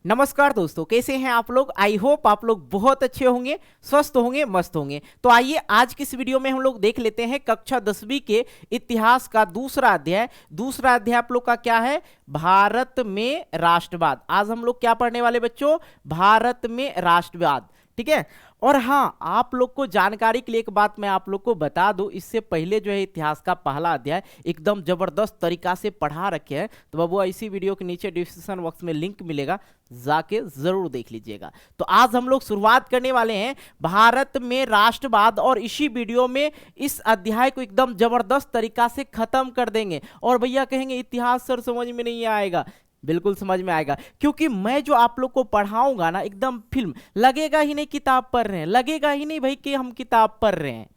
नमस्कार दोस्तों, कैसे हैं आप लोग। आई होप आप लोग बहुत अच्छे होंगे, स्वस्थ होंगे, मस्त होंगे। तो आइए आज की इस वीडियो में हम लोग देख लेते हैं कक्षा 10वीं के इतिहास का दूसरा अध्याय। दूसरा अध्याय आप लोग का क्या है? भारत में राष्ट्रवाद। आज हम लोग क्या पढ़ने वाले बच्चों? भारत में राष्ट्रवाद। ठीक है। और हाँ, आप लोग को जानकारी के लिए एक बात मैं आप लोग को बता दूं, इससे पहले जो है इतिहास का पहला अध्याय एकदम जबरदस्त तरीका से पढ़ा रखे हैं। तो बाबू इसी वीडियो के नीचे डिस्क्रिप्शन बॉक्स में लिंक मिलेगा, जाके जरूर देख लीजिएगा। तो आज हम लोग शुरुआत करने वाले हैं भारत में राष्ट्रवाद, और इसी वीडियो में इस अध्याय को एकदम जबरदस्त तरीका से खत्म कर देंगे। और भैया कहेंगे इतिहास सर समझ में नहीं आएगा, बिल्कुल समझ में आएगा, क्योंकि मैं जो आप लोग को पढ़ाऊंगा ना एकदम फिल्म लगेगा ही नहीं। किताब पढ़ रहे हैं लगेगा ही नहीं भाई कि हम किताब पढ़ रहे हैं,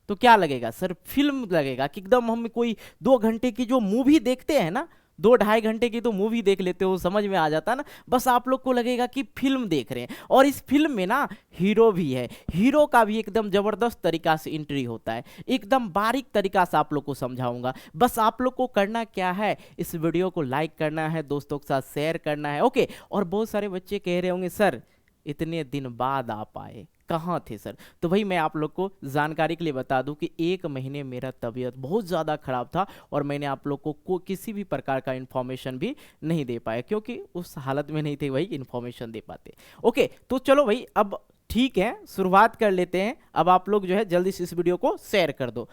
तो क्या लगेगा सर? फिल्म लगेगा कि एकदम हम कोई 2 घंटे की जो मूवी देखते हैं ना, 2-2.5 घंटे की तो मूवी देख लेते हो, समझ में आ जाता ना। बस आप लोग को लगेगा कि फिल्म देख रहे हैं। और इस फिल्म में ना हीरो भी है, हीरो का भी एकदम जबरदस्त तरीका से एंट्री होता है। एकदम बारीक तरीका से आप लोग को समझाऊंगा। बस आप लोग को करना क्या है, इस वीडियो को लाइक करना है, दोस्तों के साथ शेयर करना है। ओके। और बहुत सारे बच्चे कह रहे होंगे सर इतने दिन बाद आप आए, कहाँ थे सर? तो भाई मैं आप लोग को जानकारी के लिए बता दूं कि 1 महीने मेरा तबीयत बहुत ज़्यादा ख़राब था, और मैंने आप लोग को किसी भी प्रकार का इन्फॉर्मेशन भी नहीं दे पाया, क्योंकि उस हालत में नहीं थे भाई इन्फॉर्मेशन दे पाते। ओके, तो चलो भाई अब ठीक है, शुरुआत कर लेते हैं। अब आप लोग जो है जल्दी से इस वीडियो को शेयर कर दो।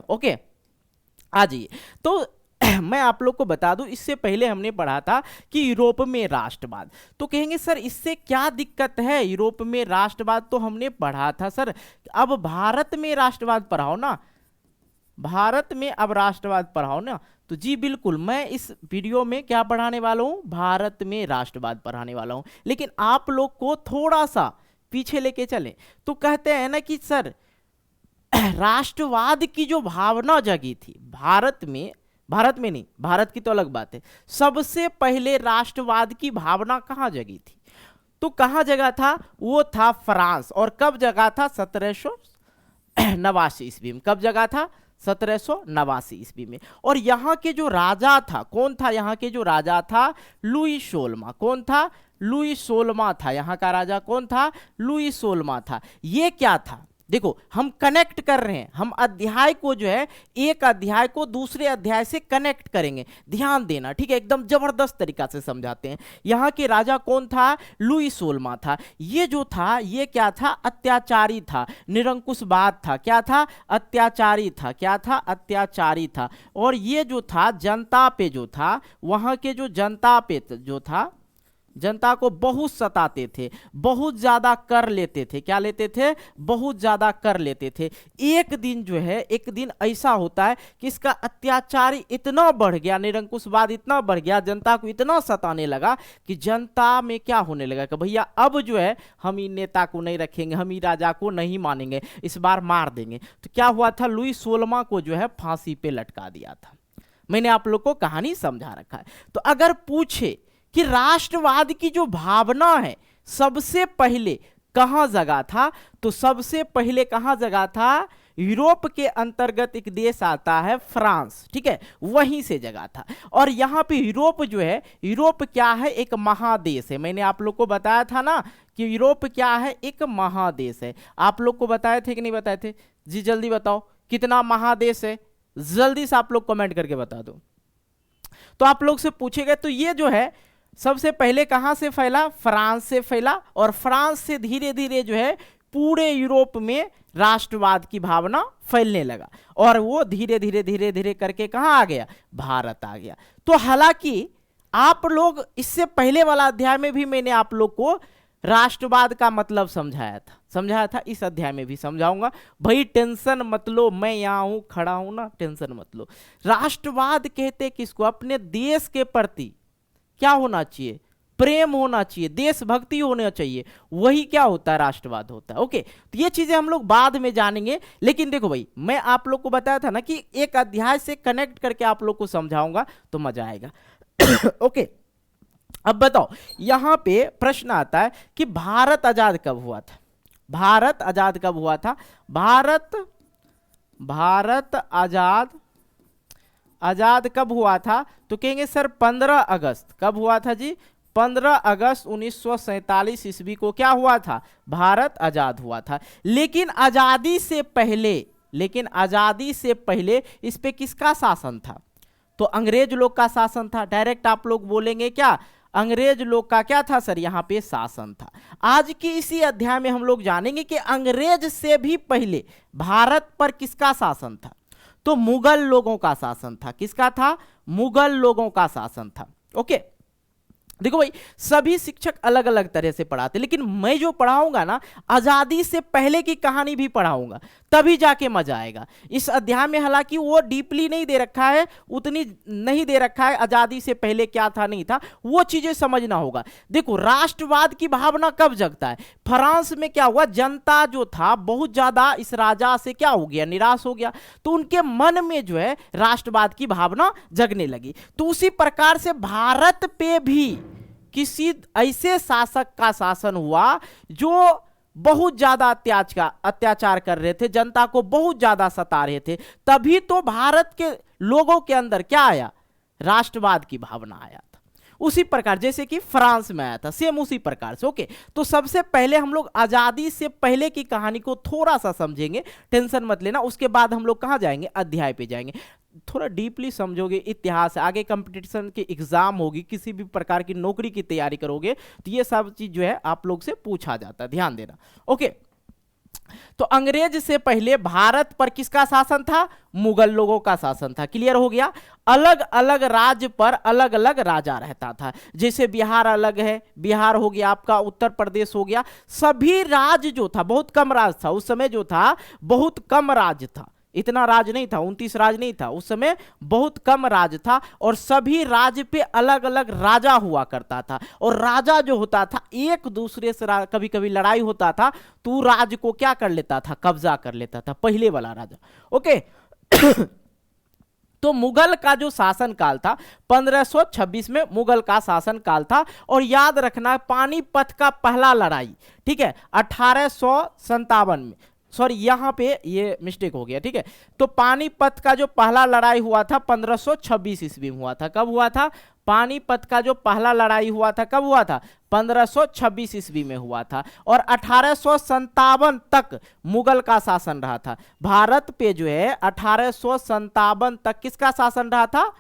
ओके, आ जाइए। तो मैं आप लोग को बता दूं, इससे पहले हमने पढ़ा था कि यूरोप में राष्ट्रवाद। तो कहेंगे सर इससे क्या दिक्कत है? यूरोप में राष्ट्रवाद तो हमने पढ़ा था सर, अब भारत में राष्ट्रवाद पढ़ाओ ना, भारत में अब राष्ट्रवाद पढ़ाओ ना। तो जी बिल्कुल, मैं इस वीडियो में क्या पढ़ाने वाला हूं? भारत में राष्ट्रवाद पढ़ाने वाला हूं। लेकिन आप लोग को थोड़ा सा पीछे लेके चलें। तो कहते हैं ना कि सर राष्ट्रवाद की जो भावना जगी थी भारत में, भारत में नहीं, भारत की तो अलग बात है, सबसे पहले राष्ट्रवाद की भावना कहां जगी थी? तो कहां जगा था? वो था फ्रांस। और कब जगा था? 1789 ईस्वी में। कब जगा था? 1789 ईस्वी में। और यहाँ के जो राजा था, कौन था? यहाँ के जो राजा था लुई 16। कौन था? लुई 16 था। यहाँ का राजा कौन था? लुई 16 था। ये क्या था? देखो हम कनेक्ट कर रहे हैं, हम अध्याय को जो है, एक अध्याय को दूसरे अध्याय से कनेक्ट करेंगे। ध्यान देना, ठीक है, एकदम जबरदस्त तरीका से समझाते हैं। यहाँ के राजा कौन था? लुई 16 था। ये जो था ये क्या था? अत्याचारी था, निरंकुशवाद था। क्या था? अत्याचारी था। क्या था? अत्याचारी था। और ये जो था जनता पे जो था, वहाँ के जो जनता पे जो था, जनता को बहुत सताते थे, बहुत ज्यादा कर लेते थे। क्या लेते थे? बहुत ज्यादा कर लेते थे। एक दिन जो है, एक दिन ऐसा होता है कि इसका अत्याचार इतना बढ़ गया, निरंकुशवाद इतना बढ़ गया, जनता को इतना सताने लगा कि जनता में क्या होने लगा कि भैया अब जो है हम इन नेता को नहीं रखेंगे, हम इन राजा को नहीं मानेंगे, इस बार मार देंगे। तो क्या हुआ था? लुई 16 को जो है फांसी पे लटका दिया था। मैंने आप लोग को कहानी समझा रखा है। तो अगर पूछे कि राष्ट्रवाद की जो भावना है सबसे पहले कहां जगा था, तो सबसे पहले कहां जगा था? यूरोप के अंतर्गत एक देश आता है फ्रांस, ठीक है, वहीं से जगा था। और यहां पे यूरोप जो है, यूरोप क्या है? एक महादेश है। मैंने आप लोग को बताया था ना कि यूरोप क्या है? एक महादेश है। आप लोग को बताए थे कि नहीं बताए थे? जी जल्दी बताओ, कितना महादेश है? जल्दी से आप लोग कमेंट करके बता दो। तो आप लोग से पूछेगा, तो ये जो है सबसे पहले कहां से फैला? फ्रांस से फैला। और फ्रांस से धीरे धीरे जो है पूरे यूरोप में राष्ट्रवाद की भावना फैलने लगा, और वो धीरे धीरे धीरे धीरे करके कहां आ गया? भारत आ गया। तो हालांकि आप लोग इससे पहले वाला अध्याय में भी मैंने आप लोग को राष्ट्रवाद का मतलब समझाया था, इस अध्याय में भी समझाऊंगा। भाई टेंशन मत लो, मैं यहां हूं, खड़ा हूं ना, टेंशन मत लो। राष्ट्रवाद कहते किसको? अपने देश के प्रति क्या होना चाहिए? प्रेम होना चाहिए, देशभक्ति होना चाहिए, वही क्या होता है? राष्ट्रवाद होता है। ओके, तो ये चीजें हम लोग बाद में जानेंगे। लेकिन देखो भाई, मैं आप लोग को बताया था ना कि एक अध्याय से कनेक्ट करके आप लोग को समझाऊंगा तो मजा आएगा। ओके, अब बताओ, यहां पे प्रश्न आता है कि भारत आजाद कब हुआ था? भारत आजाद कब हुआ था? भारत आजाद कब हुआ था? तो कहेंगे सर 15 अगस्त। कब हुआ था जी? 15 अगस्त 1947 ईस्वी को क्या हुआ था, भारत आजाद हुआ था। लेकिन आजादी से पहले इस पे किसका शासन था, तो अंग्रेज लोग का शासन था। डायरेक्ट आप लोग बोलेंगे क्या, अंग्रेज लोग का क्या था सर, यहां पे शासन था। आज की इसी अध्याय में हम लोग जानेंगे कि अंग्रेज से भी पहले भारत पर किसका शासन था, तो मुगल लोगों का शासन था। किसका था, मुगल लोगों का शासन था। ओके, देखो भाई, सभी शिक्षक अलग अलग तरह से पढ़ाते, लेकिन मैं जो पढ़ाऊंगा ना, आजादी से पहले की कहानी भी पढ़ाऊंगा, तभी जाके मजा आएगा। इस अध्याय में हालांकि वो डीपली नहीं दे रखा है, उतनी नहीं दे रखा है आजादी से पहले क्या था नहीं था, वो चीजें समझना होगा। देखो, राष्ट्रवाद की भावना कब जगता है, फ्रांस में क्या हुआ, जनता जो था बहुत ज्यादा इस राजा से क्या हो गया, निराश हो गया, तो उनके मन में जो है राष्ट्रवाद की भावना जगने लगी। तो उसी प्रकार से भारत पे भी किसी ऐसे शासक का शासन हुआ जो बहुत ज्यादा अत्याचार कर रहे थे, जनता को बहुत ज्यादा सता रहे थे, तभी तो भारत के लोगों के अंदर क्या आया, राष्ट्रवाद की भावना आया था। उसी प्रकार जैसे कि फ्रांस में आया था, सेम उसी प्रकार से। ओके, तो सबसे पहले हम लोग आजादी से पहले की कहानी को थोड़ा सा समझेंगे, टेंशन मत लेना। उसके बाद हम लोग कहां जाएंगे, अध्याय पे जाएंगे। थोड़ा डीपली समझोगे इतिहास, आगे कंपटीशन की एग्जाम होगी, किसी भी प्रकार की नौकरी की तैयारी करोगे, तो ये सब चीज जो है आप लोग से पूछा जाता है, ध्यान देना। ओके, तो अंग्रेज से पहले भारत पर किसका शासन था, मुगल लोगों का शासन था। क्लियर हो गया। अलग अलग राज्य पर अलग अलग राजा रहता था। जैसे बिहार अलग है, बिहार हो गया आपका, उत्तर प्रदेश हो गया, सभी राज्य जो था, बहुत कम राज्य था उस समय, जो था बहुत कम राज्य था, इतना राज नहीं था, 29 राज नहीं था उस समय, बहुत कम राज था। और सभी राज्य पे अलग अलग राजा हुआ करता था। और राजा जो होता था एक दूसरे से कभी कभी लड़ाई होता था तो राज्य को क्या कर लेता था, कब्जा कर लेता था, पहले वाला राजा। ओके तो मुगल का जो शासन काल था 1526 में मुगल का शासन काल था। और याद रखना, पानीपत का पहला लड़ाई, ठीक है, 1857 में, सॉरी यहां पे ये मिस्टेक हो गया, ठीक है। तो पानीपत का जो पहला लड़ाई हुआ था 1526 ईस्वी में हुआ था। कब हुआ था, पानीपत का जो पहला लड़ाई हुआ था कब हुआ था, 1526 ईस्वी में हुआ था। और 1857 तक मुगल का शासन रहा था भारत पे, जो है 1857 तक किसका शासन रहा था,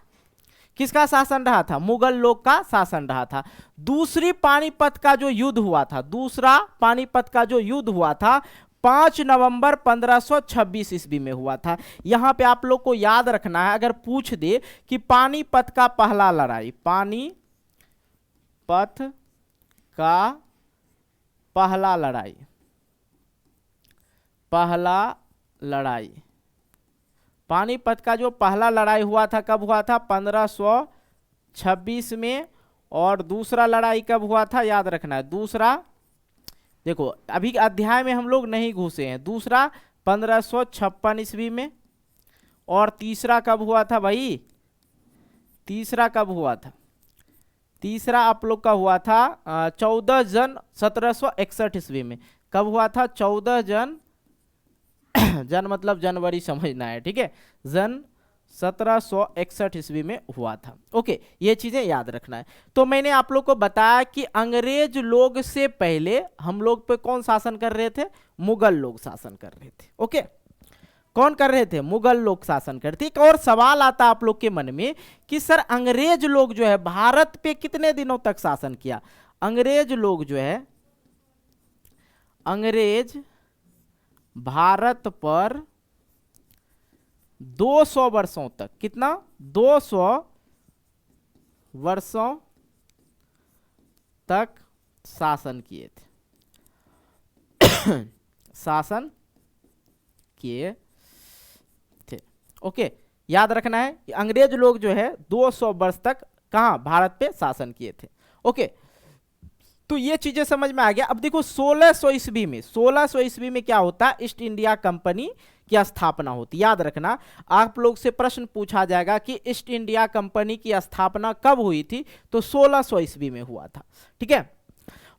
किसका शासन रहा था, मुगल लोग का शासन रहा था। दूसरी पानीपत का जो युद्ध हुआ था, दूसरा पानीपत का जो युद्ध हुआ था 5 नवंबर 1526 ईस्वी में हुआ था। यहां पे आप लोग को याद रखना है, अगर पूछ दे कि पानीपत का पहला लड़ाई, पानीपत का पहला लड़ाई, पानीपत का जो पहला लड़ाई हुआ था कब हुआ था, 1526 में। और दूसरा लड़ाई कब हुआ था, याद रखना है, दूसरा देखो अभी अध्याय में हम लोग नहीं घुसे हैं, दूसरा 1556 ईस्वी में। और तीसरा कब हुआ था भाई, तीसरा कब हुआ था, तीसरा आप लोग का हुआ था 14 जन 1761 ईस्वी में। कब हुआ था, 14 जन जन मतलब जनवरी समझना है, ठीक है, जन 1761 ईस्वी में हुआ था। ओके, ये चीजें याद रखना है। तो मैंने आप लोग को बताया कि अंग्रेज लोग से पहले हम लोग पे कौन शासन कर रहे थे, मुगल लोग शासन कर रहे थे। ओके, कौन कर रहे थे, मुगल लोग शासन करते। एक और सवाल आता आप लोग के मन में कि सर अंग्रेज लोग जो है भारत पे कितने दिनों तक शासन किया। अंग्रेज लोग जो है, अंग्रेज भारत पर 200 वर्षों तक, कितना, 200 वर्षों तक शासन किए थे शासन किए थे। ओके, याद रखना है कि अंग्रेज लोग जो है 200 वर्ष तक कहां, भारत पे शासन किए थे। ओके, तो ये चीजें समझ में आ गया। अब देखो 1600 ईस्वी में, 1600 ईस्वी में क्या होता है, ईस्ट इंडिया कंपनी की स्थापना होती। याद रखना, आप लोग से प्रश्न पूछा जाएगा कि ईस्ट इंडिया कंपनी की स्थापना कब हुई थी, तो 1600 ईस्वी में हुआ था, ठीक है।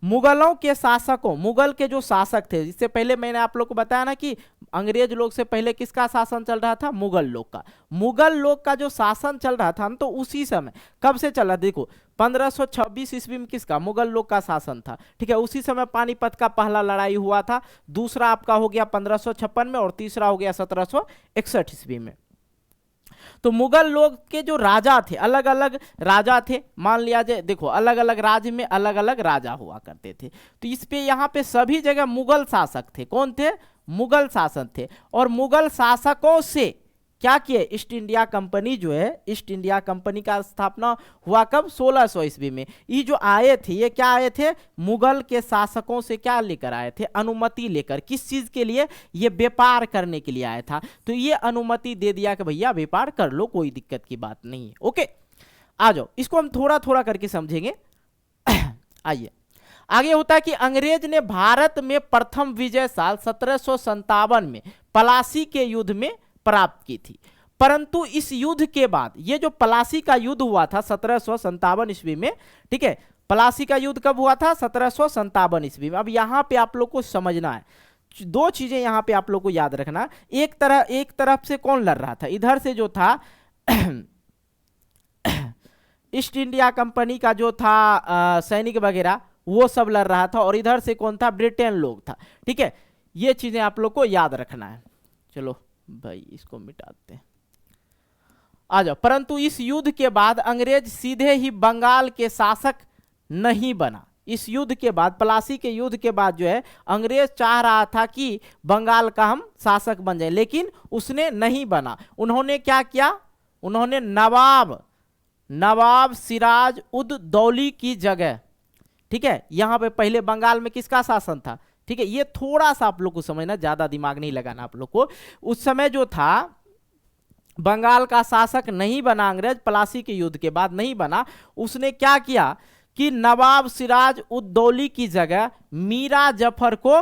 मुगलों के शासकों, मुगल के जो शासक थे, इससे पहले मैंने आप लोग को बताया ना कि अंग्रेज लोग से पहले किसका शासन चल रहा था? मुगल लोग का। मुगल लोग का जो शासन चल रहा था तो उसी समय, कब से चला? देखो 1526 ईस्वी में किसका? मुगल लोग का शासन था, ठीक है। उसी समय पानीपत का पहला लड़ाई हुआ था, दूसरा आपका हो गया 1556 में, और तीसरा हो गया 1761 ईस्वी में। तो मुगल लोग के जो राजा थे, अलग अलग राजा थे, मान लिया जाए, देखो अलग अलग राज्य में अलग अलग राजा हुआ करते थे। तो इस पे यहाँ पे सभी जगह मुगल शासक थे। कौन थे? मुगल शासक थे। और मुगल शासकों से क्या किए? ईस्ट इंडिया कंपनी जो है, ईस्ट इंडिया कंपनी का स्थापना हुआ कब? 1600 ईस्वी में। ये जो आए थे, ये क्या आए थे? मुगल के शासकों से क्या लेकर आए थे? अनुमति लेकर। किस चीज के लिए? ये व्यापार करने के लिए आया था। तो ये अनुमति दे दिया कि भैया व्यापार कर लो, कोई दिक्कत की बात नहीं है। ओके, आ जाओ, इसको हम थोड़ा थोड़ा करके समझेंगे। आइए आगे। होता है कि अंग्रेज ने भारत में प्रथम विजय साल 1757 में पलासी के युद्ध में प्राप्त की थी। परंतु इस युद्ध के बाद, ये जो पलासी का युद्ध हुआ था 1757 ईस्वी में, ठीक है, पलासी का युद्ध कब हुआ था? 1757 ईस्वी में। अब यहां पे आप लोग को समझना है, दो चीजें यहां पे आप लोग को याद रखना। एक तरफ से कौन लड़ रहा था? इधर से जो था ईस्ट इंडिया कंपनी का जो था सैनिक वगैरह, वो सब लड़ रहा था, और इधर से कौन था? ब्रिटेन लोग था, ठीक है। ये चीजें आप लोग को याद रखना है। चलो भाई इसको मिटाते हैं, आ जाओ। परंतु इस युद्ध के बाद अंग्रेज सीधे ही बंगाल के शासक नहीं बना। इस युद्ध के बाद, पलासी के युद्ध के बाद जो है, अंग्रेज चाह रहा था कि बंगाल का हम शासक बन जाए, लेकिन उसने नहीं बना। उन्होंने क्या किया? उन्होंने नवाब सिराज उद दौली की जगह, ठीक है, यहां पे पहले बंगाल में किसका शासन था? ठीक है, ये थोड़ा सा आप लोग को समझना, ज्यादा दिमाग नहीं लगाना आप लोग को। उस समय जो था बंगाल का शासक नहीं बना अंग्रेज, पलासी के युद्ध के बाद नहीं बना। उसने क्या किया कि नवाब सिराज उद दौली की जगह मीरा जफर को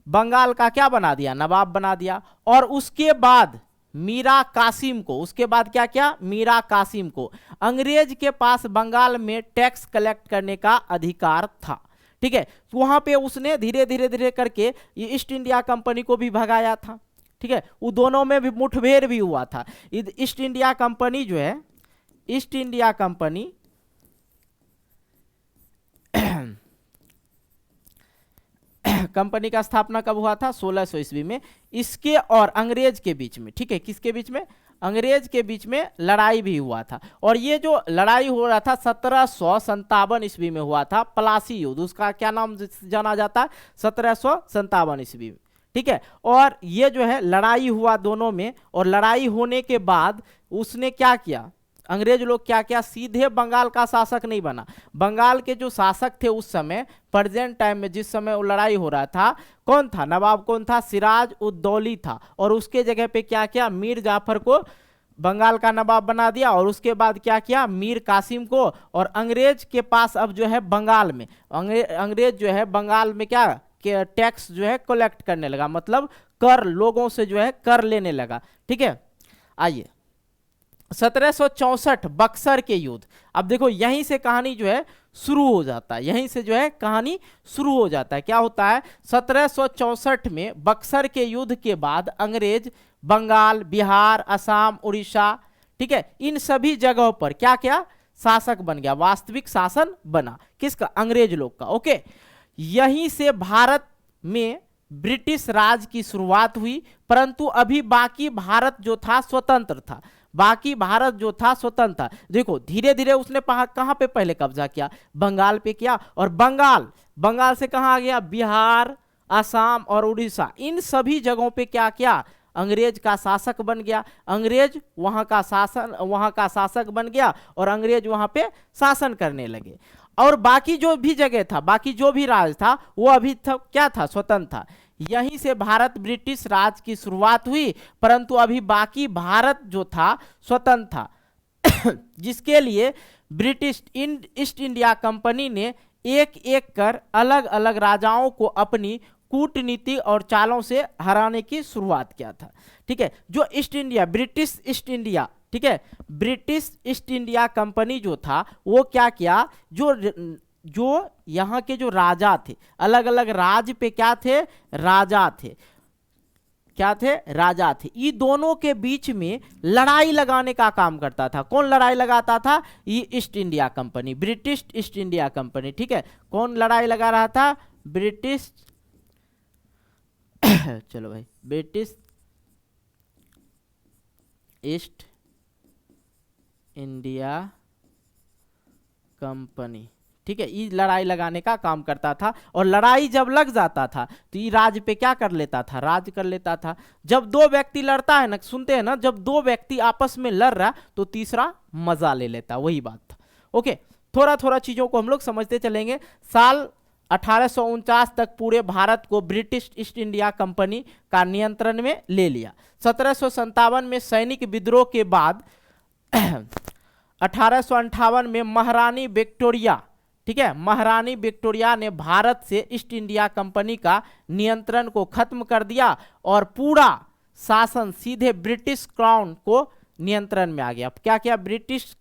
बंगाल का क्या बना दिया? नवाब बना दिया। और उसके बाद मीरा कासिम को, उसके बाद क्या किया? मीरा कासिम को। अंग्रेज के पास बंगाल में टैक्स कलेक्ट करने का अधिकार था, ठीक है। वहां पे उसने धीरे धीरे करके ये ईस्ट इंडिया कंपनी को भी भगाया था, ठीक है। वो दोनों में भी मुठभेड़ भी हुआ था। ईस्ट इंडिया कंपनी जो है, ईस्ट इंडिया कंपनी कंपनी का स्थापना कब हुआ था? 1600 ईस्वी में। इसके और अंग्रेज के बीच में, ठीक है, किसके बीच में? अंग्रेज के बीच में लड़ाई भी हुआ था। और ये जो लड़ाई हो रहा था 1757 ईस्वी में हुआ था, पलासी युद्ध, उसका क्या नाम जाना जाता है? 1757 ईस्वी में, ठीक है। और ये जो है लड़ाई हुआ दोनों में, और लड़ाई होने के बाद उसने क्या किया? अंग्रेज लोग क्या किया? सीधे बंगाल का शासक नहीं बना। बंगाल के जो शासक थे उस समय, प्रेजेंट टाइम में जिस समय वो लड़ाई हो रहा था, कौन था? नवाब कौन था? सिराज उद दौली था। और उसके जगह पे क्या किया? मीर जाफर को बंगाल का नवाब बना दिया। और उसके बाद क्या किया? मीर कासिम को। और अंग्रेज के पास अब जो है बंगाल में, अंग्रेज जो है बंगाल में क्या टैक्स जो है कलेक्ट करने लगा, मतलब कर, लोगों से जो है कर लेने लगा, ठीक है। आइए 1764 बक्सर के युद्ध। अब देखो यहीं से कहानी जो है शुरू हो जाता है, यहीं से जो है कहानी शुरू हो जाता है। क्या होता है? 1764 में बक्सर के युद्ध के बाद अंग्रेज बंगाल, बिहार, असम, उड़ीसा, ठीक है, इन सभी जगहों पर क्या क्या शासक बन गया, वास्तविक शासन बना। किसका? अंग्रेज लोग का। ओके, यहीं से भारत में ब्रिटिश राज की शुरुआत हुई। परंतु अभी बाकी भारत जो था स्वतंत्र था, बाकी भारत जो था स्वतंत्र था। देखो धीरे धीरे उसने कहां पे पहले कब्जा किया? बंगाल पे किया। और बंगाल से कहां आ गया? बिहार, असम और उड़ीसा, इन सभी जगहों पे क्या किया? अंग्रेज का शासक बन गया। अंग्रेज वहां का शासक बन गया, और अंग्रेज वहां पे शासन करने लगे। और बाकी जो भी जगह था, बाकी जो भी राज था, वो अभी तक क्या था? स्वतंत्र था। यहीं से भारत ब्रिटिश राज की शुरुआत हुई। परंतु अभी बाकी भारत जो था स्वतंत्र था जिसके लिए ब्रिटिश ईस्ट इंडिया कंपनी ने एक एक कर अलग अलग राजाओं को अपनी कूटनीति और चालों से हराने की शुरुआत किया था, ठीक है। जो ब्रिटिश ईस्ट इंडिया, ठीक है, ब्रिटिश ईस्ट इंडिया कंपनी जो था, वो क्या किया? जो यहाँ के जो राजा थे, अलग अलग राज्य पे क्या थे? राजा थे। क्या थे, राजा थे। ये दोनों के बीच में लड़ाई लगाने का काम करता था। कौन लड़ाई लगाता था, ये east India company, British east India company, ठीक है। कौन लड़ाई लगा रहा था, ब्रिटिश चलो भाई, ब्रिटिश ईस्ट इंडिया कंपनी, ठीक है। ये लड़ाई लगाने का काम करता था, और लड़ाई जब लग जाता था तो ये राज पे क्या कर लेता था, राज कर लेता था। जब दो व्यक्ति लड़ता है ना, सुनते हैं ना, जब दो व्यक्ति आपस में लड़ रहा तो तीसरा मजा ले लेता, वही बात था। ओके, थोड़ा थोड़ा चीजों को हम लोग समझते चलेंगे। साल 1849 तक पूरे भारत को ब्रिटिश ईस्ट इंडिया कंपनी का नियंत्रण में ले लिया। 1757 में सैनिक विद्रोह के बाद 1858 में महारानी विक्टोरिया, ठीक है, महारानी विक्टोरिया ने भारत से ईस्ट इंडिया कंपनी का नियंत्रण को खत्म कर दिया और पूरा शासन सीधे ब्रिटिश क्राउन को नियंत्रण में आ गया। क्या क्या, ब्रिटिश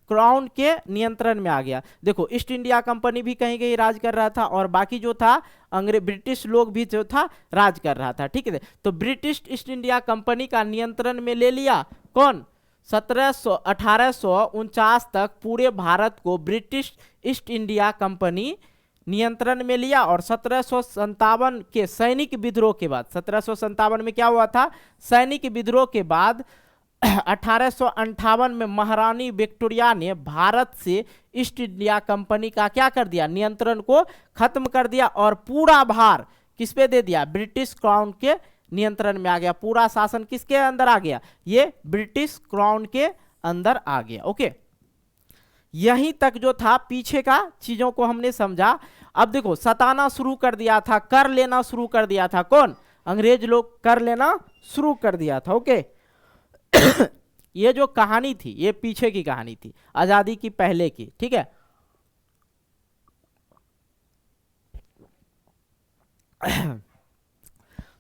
क्राउन के नियंत्रण में आ गया। देखो, ईस्ट इंडिया कंपनी भी कहीं कहीं राज कर रहा था, और बाकी जो था अंग्रेज ब्रिटिश लोग भी जो था राज कर रहा था, ठीक है। तो ब्रिटिश ईस्ट इंडिया कंपनी का नियंत्रण में ले लिया कौन, 1849 तक पूरे भारत को ब्रिटिश ईस्ट इंडिया कंपनी नियंत्रण में लिया। और 1757 के सैनिक विद्रोह के बाद, 1757 में क्या हुआ था, सैनिक विद्रोह के बाद 1858 में महारानी विक्टोरिया ने भारत से ईस्ट इंडिया कंपनी का क्या कर दिया, नियंत्रण को खत्म कर दिया, और पूरा भार किस पे दे दिया, ब्रिटिश क्राउन के नियंत्रण में आ गया। पूरा शासन किसके अंदर आ गया, ये ब्रिटिश क्राउन के अंदर आ गया। ओके, यहीं तक जो था पीछे का चीजों को हमने समझा। अब देखो, सताना शुरू कर दिया था, कर लेना शुरू कर दिया था, कौन, अंग्रेज लोग कर लेना शुरू कर दिया था। ओके ये जो कहानी थी, ये पीछे की कहानी थी, आजादी की पहले की, ठीक है।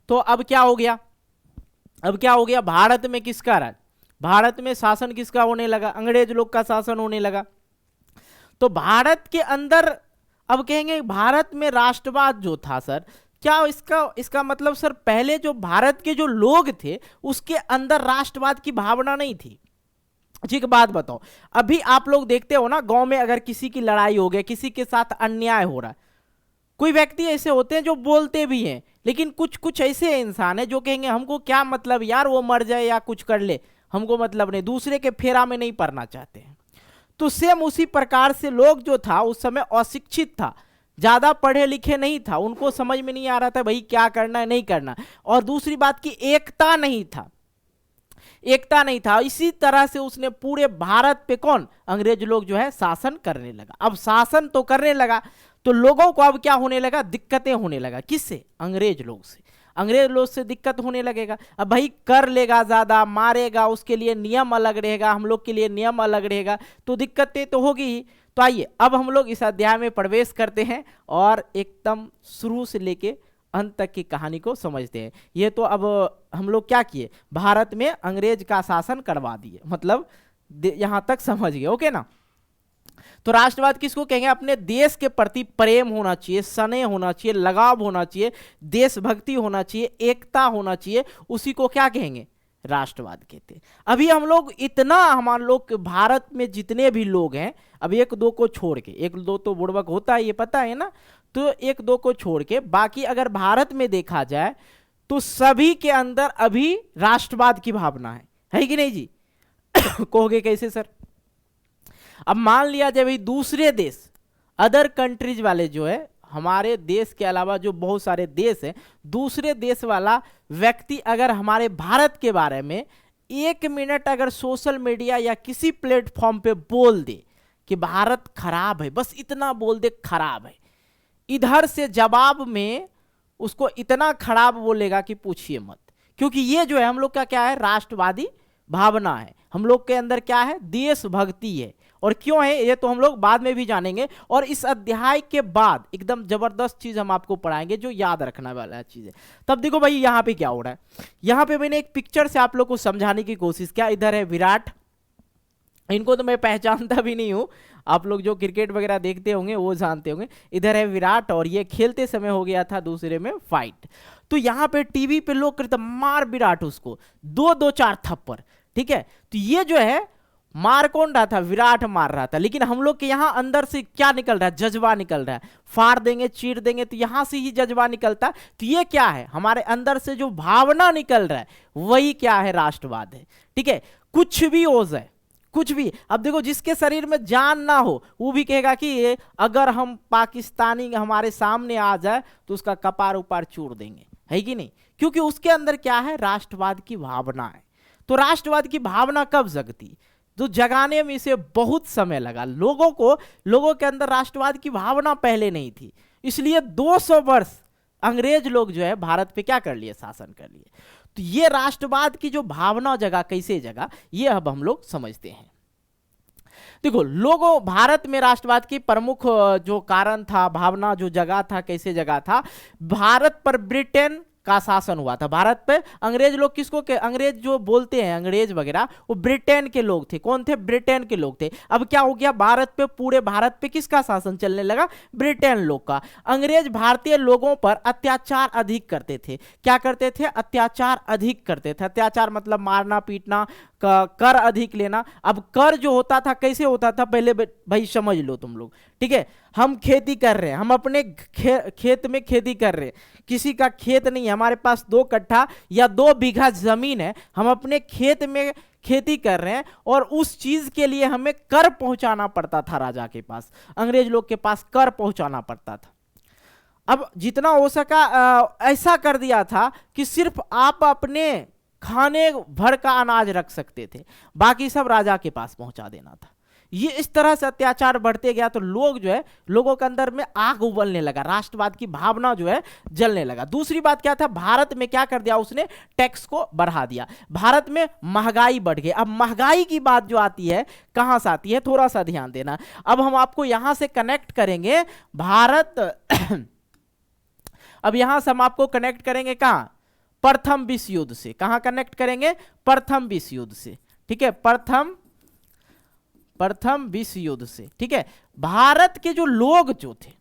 तो अब क्या हो गया, अब क्या हो गया, भारत में किसका राज, भारत में शासन किसका होने लगा, अंग्रेज लोग का शासन होने लगा। तो भारत के अंदर अब कहेंगे भारत में राष्ट्रवाद जो था सर, क्या इसका मतलब सर, पहले जो भारत के जो लोग थे उसके अंदर राष्ट्रवाद की भावना नहीं थी। ठीक, बात बताओ, अभी आप लोग देखते हो ना, गांव में अगर किसी की लड़ाई हो गई, किसी के साथ अन्याय हो रहा है, कोई व्यक्ति ऐसे होते हैं जो बोलते भी हैं, लेकिन कुछ कुछ ऐसे इंसान है जो कहेंगे हमको क्या मतलब यार, वो मर जाए या कुछ कर ले, हमको मतलब नहीं, दूसरे के फेरा में नहीं पड़ना चाहते हैं। तो सेम उसी प्रकार से लोग जो था उस समय अशिक्षित था, ज्यादा पढ़े लिखे नहीं था, उनको समझ में नहीं आ रहा था भाई क्या करना है नहीं करना। और दूसरी बात की एकता नहीं था, एकता नहीं था। इसी तरह से उसने पूरे भारत पे कौन, अंग्रेज लोग जो है शासन करने लगा। अब शासन तो करने लगा तो लोगों को अब क्या होने लगा, दिक्कतें होने लगा, किससे, अंग्रेज लोग से, अंग्रेज लोग से दिक्कत होने लगेगा। अब भाई कर लेगा, ज्यादा मारेगा, उसके लिए नियम अलग रहेगा, हम लोग के लिए नियम अलग रहेगा, तो दिक्कतें तो होगी ही। तो आइए अब हम लोग इस अध्याय में प्रवेश करते हैं और एकदम शुरू से लेके अंत तक की कहानी को समझते हैं। ये तो अब हम लोग क्या किए, भारत में अंग्रेज का शासन करवा दिए, मतलब यहां तक समझ गए, ओके ना। तो राष्ट्रवाद किसको कहेंगे, अपने देश के प्रति प्रेम होना चाहिए, स्नेह होना चाहिए, लगाव होना चाहिए, देशभक्ति होना चाहिए, एकता होना चाहिए, उसी को क्या कहेंगे, राष्ट्रवाद कहते हैं। अभी हम लोग इतना, हमारे लोग भारत में जितने भी लोग हैं, अब एक दो को छोड़ के, एक दो तो बुड़बक होता है ये पता है ना, तो एक दो को छोड़ के बाकी अगर भारत में देखा जाए तो सभी के अंदर अभी राष्ट्रवाद की भावना है कि नहीं जी कहोगे कैसे सर। अब मान लिया जाए भाई दूसरे देश, अदर कंट्रीज वाले जो है, हमारे देश के अलावा जो बहुत सारे देश हैं, दूसरे देश वाला व्यक्ति अगर हमारे भारत के बारे में 1 मिनट अगर सोशल मीडिया या किसी प्लेटफॉर्म पे बोल दे कि भारत खराब है, बस इतना बोल दे खराब है, इधर से जवाब में उसको इतना खराब बोलेगा कि पूछिए मत। क्योंकि ये जो है हम लोग का क्या है, राष्ट्रवादी भावना है, हम लोग के अंदर क्या है, देशभक्ति है। और क्यों है ये तो हम लोग बाद में भी जानेंगे। और इस अध्याय के बाद एकदम जबरदस्त चीज हम आपको पढ़ाएंगे जो याद रखने वाला चीज है। तब देखो भाई यहाँ पे क्या हो रहा है, यहाँ पे मैंने एक पिक्चर से आप लोग को समझाने की कोशिश किया। इधर है विराट, इनको तो मैं पहचानता भी नहीं हूँ, आप लोग जो क्रिकेट वगैरह देखते होंगे वो जानते होंगे। इधर है विराट और ये खेलते समय हो गया था दूसरे में फाइट। तो यहाँ पे टीवी पे लोग करते मार विराट उसको, दो दो चार थप्पड़, ठीक है। तो ये जो है मार कौन रहा था, विराट मार रहा था, लेकिन हम लोग के यहाँ अंदर से क्या निकल रहा है, जज्बा निकल रहा है। फाड़ देंगे चीर देंगे तो यहाँ से ही जज्बा निकलता है। तो ये क्या है, हमारे अंदर से जो भावना निकल रहा है वही क्या है, राष्ट्रवाद है, ठीक है। कुछ भी हो जाए, कुछ भी। अब देखो जिसके शरीर में जान ना हो वो भी कहेगा कि ये अगर हम पाकिस्तानी हमारे सामने आ जाए तो उसका कपार उपार चूर देंगे, है कि नहीं, क्योंकि उसके अंदर क्या है, राष्ट्रवाद की भावना है। तो राष्ट्रवाद की भावना कब जगती, तो जगाने में इसे बहुत समय लगा लोगों को, लोगों के अंदर राष्ट्रवाद की भावना पहले नहीं थी, इसलिए 200 वर्ष अंग्रेज लोग जो है भारत पे क्या कर लिए, शासन कर लिए। तो ये राष्ट्रवाद की जो भावना जगा, कैसे जगा, ये अब हम लोग समझते हैं। देखो लोगों, भारत में राष्ट्रवाद की प्रमुख जो कारण था, भावना जो जगा था, कैसे जगा था, भारत पर ब्रिटेन का शासन हुआ था। भारत पे अंग्रेज लोग किसको के, अंग्रेज जो बोलते हैं अंग्रेज वगैरह, वो ब्रिटेन के लोग थे। कौन थे, ब्रिटेन के लोग थे। अब क्या हो गया, भारत पे, पूरे भारत पे किसका शासन चलने लगा, ब्रिटेन लोग का। अंग्रेज भारतीय लोगों पर अत्याचार अधिक करते थे। क्या करते थे, अत्याचार अधिक करते थे। अत्याचार मतलब मारना पीटना, कर अधिक लेना। अब कर जो होता था कैसे होता था, पहले भाई समझ लो तुम लोग, ठीक है। हम खेती कर रहे हैं, हम अपने खेत में खेती कर रहे हैं, किसी का खेत नहीं है, हमारे पास 2 कट्ठा या 2 बीघा जमीन है, हम अपने खेत में खेती कर रहे हैं और उस चीज के लिए हमें कर पहुंचाना पड़ता था राजा के पास, अंग्रेज लोग के पास कर पहुंचाना पड़ता था। अब जितना हो सका ऐसा कर दिया था कि सिर्फ आप अपने खाने भर का अनाज रख सकते थे, बाकी सब राजा के पास पहुंचा देना था। ये इस तरह से अत्याचार बढ़ते गया तो लोग जो है, लोगों के अंदर में आग उबलने लगा, राष्ट्रवाद की भावना जो है जलने लगा। दूसरी बात क्या था, भारत में क्या कर दिया उसने, टैक्स को बढ़ा दिया, भारत में महंगाई बढ़ गई। अब महंगाई की बात जो आती है कहां से आती है, थोड़ा सा ध्यान देना। अब हम आपको यहां से कनेक्ट करेंगे भारत अब यहां से हम आपको कनेक्ट करेंगे कहां, प्रथम विश्व युद्ध से। कहां कनेक्ट करेंगे, प्रथम विश्व युद्ध से, ठीक है, प्रथम विश्व युद्ध से, ठीक है। भारत के जो लोग जो थे,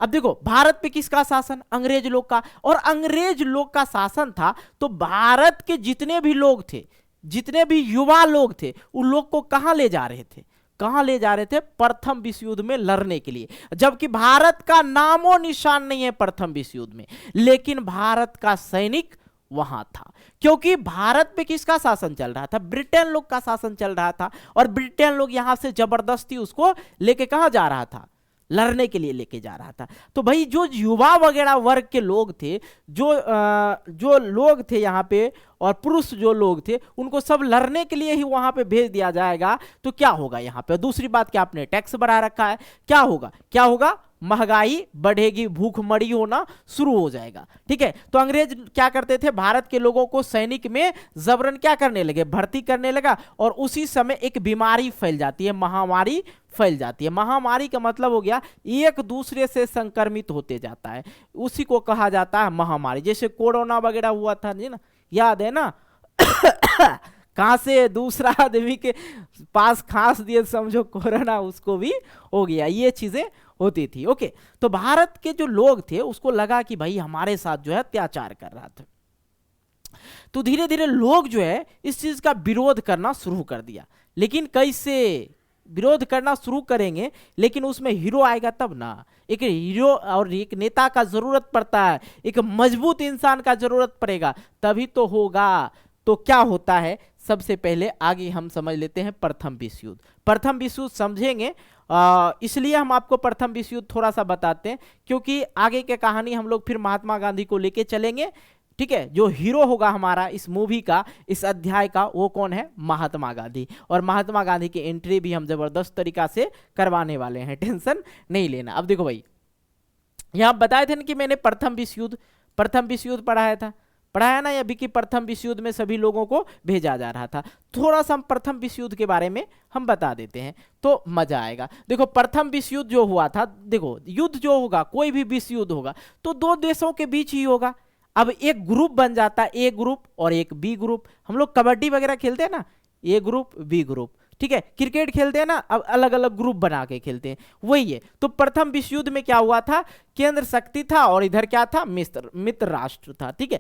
अब देखो भारत पे किसका शासन, अंग्रेज लोग का, और अंग्रेज लोग का शासन था तो भारत के जितने भी लोग थे, जितने भी युवा लोग थे, उन लोग को कहां ले जा रहे थे, कहां ले जा रहे थे, प्रथम विश्व युद्ध में लड़ने के लिए। जबकि भारत का नामो निशान नहीं है प्रथम विश्व युद्ध में, लेकिन भारत का सैनिक वहां था, क्योंकि भारत पे किसका शासन चल रहा था, ब्रिटेन लोग का शासन चल रहा था। और ब्रिटेन लोग यहां से जबरदस्ती उसको लेके कहां जा रहा था, लड़ने के लिए लेके जा रहा था। तो भाई जो युवा वगैरह वर्ग के लोग थे, जो लोग थे यहाँ पे, और पुरुष जो लोग थे, उनको सब लड़ने के लिए ही वहां पे भेज दिया जाएगा। तो क्या होगा यहाँ पे, दूसरी बात क्या, आपने टैक्स बढ़ा रखा है, क्या होगा, क्या होगा, महंगाई बढ़ेगी, भूखमरी होना शुरू हो जाएगा, ठीक है। तो अंग्रेज क्या करते थे, भारत के लोगों को सैनिक में जबरन क्या करने लगे, भर्ती करने लगा। और उसी समय एक बीमारी फैल जाती है, महामारी फैल जाती है। महामारी का मतलब हो गया एक दूसरे से संक्रमित होते जाता है, उसी को कहा जाता है महामारी। जैसे कोरोना वगैरह हुआ था ना, याद है ना कहां से दूसरा आदमी के पास खांस दिए, समझो कोरोना उसको भी हो गया, ये चीजें होती थी। ओके, तो भारत के जो लोग थे उसको लगा कि भाई हमारे साथ जो है अत्याचार कर रहा था, तो धीरे धीरे लोग जो है इस चीज का विरोध करना शुरू कर दिया। लेकिन कैसे विरोध करना शुरू करेंगे, लेकिन उसमें हीरो आएगा तब ना। एक हीरो और एक नेता का जरूरत पड़ता है, एक मजबूत इंसान का जरूरत पड़ेगा, तभी तो होगा। तो क्या होता है, सबसे पहले आगे हम समझ लेते हैं प्रथम विश्व युद्ध। प्रथम विश्व युद्ध समझेंगे, इसलिए हम आपको प्रथम विश्व युद्ध थोड़ा सा बताते हैं, क्योंकि आगे की कहानी हम लोग फिर महात्मा गांधी को लेके चलेंगे, ठीक है। जो हीरो होगा हमारा इस मूवी का, इस अध्याय का, वो कौन है, महात्मा गांधी। और महात्मा गांधी की एंट्री भी हम जबरदस्त तरीका से करवाने वाले हैं, टेंशन नहीं लेना। अब देखो भाई, यहाँ बताए थे ना कि मैंने प्रथम विश्व युद्ध पढ़ाया ना, अभी कि प्रथम विश्व युद्ध में सभी लोगों को भेजा जा रहा था। थोड़ा सा हम प्रथम विश्व युद्ध के बारे में हम बता देते हैं तो मजा आएगा। देखो प्रथम विश्व युद्ध जो हुआ था, देखो युद्ध जो होगा, कोई भी विश्व युद्ध होगा तो 2 देशों के बीच ही होगा। अब एक ग्रुप बन जाता है, ए ग्रुप और एक बी ग्रुप। हम लोग कबड्डी वगैरह खेलते हैं ना, ए ग्रुप बी ग्रुप, ठीक है, क्रिकेट खेलते हैं ना, अब अलग अलग ग्रुप बना के खेलते हैं, वही है। तो प्रथम विश्व युद्ध में क्या हुआ था, केंद्र शक्ति था और इधर क्या था, मित्र राष्ट्र था। ठीक है,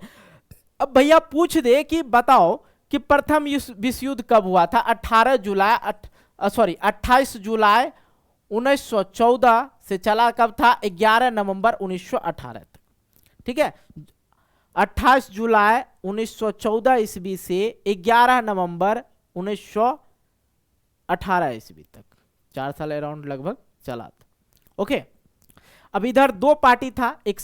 अब भैया पूछ दे कि बताओ कि प्रथम विश्व युद्ध कब हुआ था, 28 जुलाई 1914 से चला कब था, 11 नवंबर 1918 तक। ठीक है, 28 जुलाई 1914 ईस्वी से 11 नवंबर 1918 ईस्वी तक, 4 साल अराउंड लगभग चला था। ओके, अब इधर दो पार्टी था, एक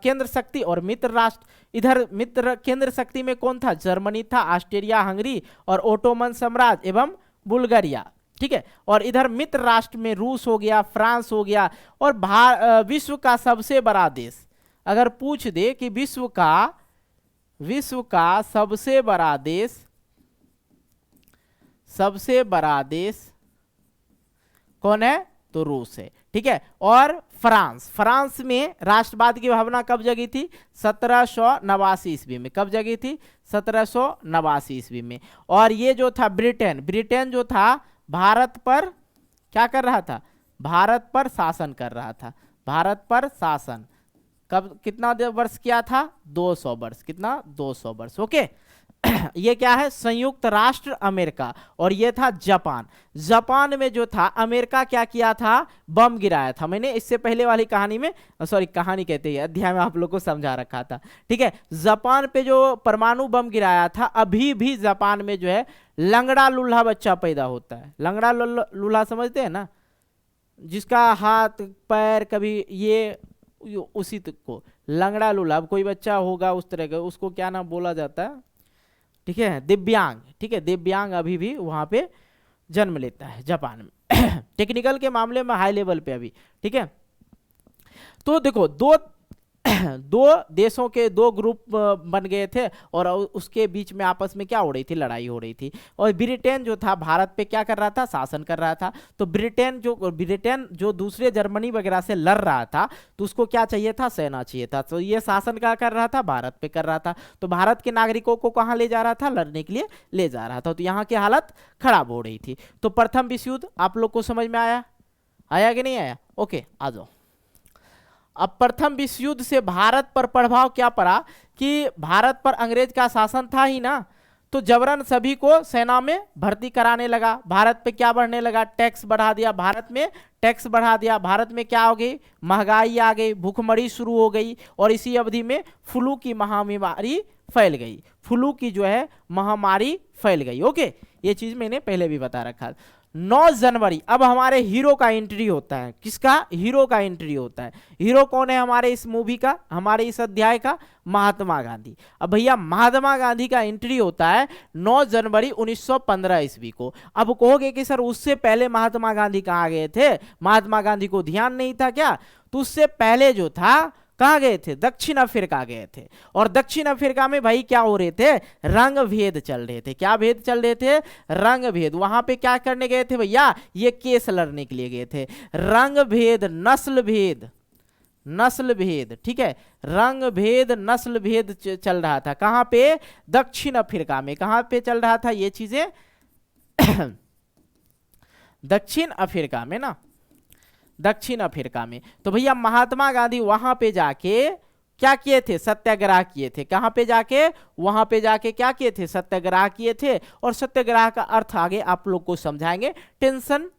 केंद्र शक्ति और मित्र राष्ट्र। इधर केंद्र शक्ति में कौन था, जर्मनी था, ऑस्ट्रिया हंगरी और ओटोमन साम्राज्य एवं बुल्गारिया। ठीक है, और इधर मित्र राष्ट्र में रूस हो गया, फ्रांस हो गया। और विश्व का सबसे बड़ा देश, अगर पूछ दे कि विश्व का सबसे बड़ा देश कौन है, तो रूस है। ठीक है, और फ्रांस में राष्ट्रवाद की भावना कब जगी थी, 1789 ईस्वी में। कब जगी थी, 1789 ईस्वी में। और ये जो था ब्रिटेन जो था भारत पर क्या कर रहा था, भारत पर शासन कर रहा था। भारत पर शासन कब, कितना वर्ष किया था, 200 वर्ष। कितना, 200 वर्ष। ओके, ये क्या है, संयुक्त राष्ट्र अमेरिका। और ये था जापान में जो था, अमेरिका क्या किया था, बम गिराया था। मैंने इससे पहले वाली कहानी में, कहानी कहते हैं, अध्याय में आप लोग को समझा रखा था। ठीक है, जापान पे जो परमाणु बम गिराया था, अभी भी जापान में जो है लंगड़ा लूल्हा बच्चा पैदा होता है। लंगड़ा लूल्हा समझते हैं ना, जिसका हाथ पैर कभी ये उसी को लंगड़ा लूल्हा। अब कोई बच्चा होगा उस तरह का, उसको क्या नाम बोला जाता है, ठीक है, दिव्यांग। ठीक है, दिव्यांग अभी भी वहां पे जन्म लेता है जापान में। टेक्निकल के मामले में हाई लेवल पे अभी। ठीक है, तो देखो दो देशों के दो ग्रुप बन गए थे और उसके बीच में आपस में क्या हो रही थी, लड़ाई हो रही थी। और ब्रिटेन जो था भारत पे क्या कर रहा था, शासन कर रहा था। तो ब्रिटेन जो दूसरे जर्मनी वगैरह से लड़ रहा था, तो उसको क्या चाहिए था, सेना चाहिए था। तो ये शासन क्या कर रहा था, भारत पे कर रहा था। तो भारत के नागरिकों को कहाँ ले जा रहा था, लड़ने के लिए ले जा रहा था। तो यहाँ की हालत खराब हो रही थी। तो प्रथम विश्व युद्ध आप लोग को समझ में आया कि नहीं आया। ओके, आ जाओ। अब प्रथम विश्व युद्ध से भारत पर प्रभाव क्या पड़ा कि भारत पर अंग्रेज का शासन था ही ना, तो जबरन सभी को सेना में भर्ती कराने लगा। भारत पे क्या बढ़ने लगा, टैक्स बढ़ा दिया। भारत में टैक्स बढ़ा दिया। भारत में क्या हो गई, महंगाई आ गई, भूखमरी शुरू हो गई। और इसी अवधि में फ्लू की महामारी फैल गई। फ्लू की जो है महामारी फैल गई। ओके, ये चीज मैंने पहले भी बता रखा। 9 जनवरी अब हमारे हीरो का एंट्री होता है। किसका, हीरो का एंट्री होता है। हीरो कौन है हमारे इस मूवी का, हमारे इस अध्याय का, महात्मा गांधी। अब भैया महात्मा गांधी का एंट्री होता है 9 जनवरी 1915 ईस्वी को। अब कहोगे कि सर उससे पहले महात्मा गांधी कहाँ गए थे, महात्मा गांधी को ध्यान नहीं था क्या। तो उससे पहले जो था कहाँ गए थे, दक्षिण अफ्रीका गए थे। और दक्षिण अफ्रीका में भाई क्या हो रहे थे, रंग भेद चल रहे थे। क्या भेद चल रहे थे, रंग भेद। वहां पे क्या करने गए थे भैया, ये केस लड़ने के लिए गए थे। रंग भेद, नस्ल भेद। ठीक है, रंग भेद, नस्ल भेद चल रहा था। कहां पे, दक्षिण अफ्रीका में। कहां पे चल रहा था ये चीजें दक्षिण अफ्रीका में ना, दक्षिण अफ्रीका में। तो भैया महात्मा गांधी वहां पे जाके क्या किए थे, सत्याग्रह किए थे। कहां पे जाके, वहां पे जाके क्या किए थे, सत्याग्रह किए थे। और सत्याग्रह का अर्थ आगे आप लोग को समझाएंगे, टेंशन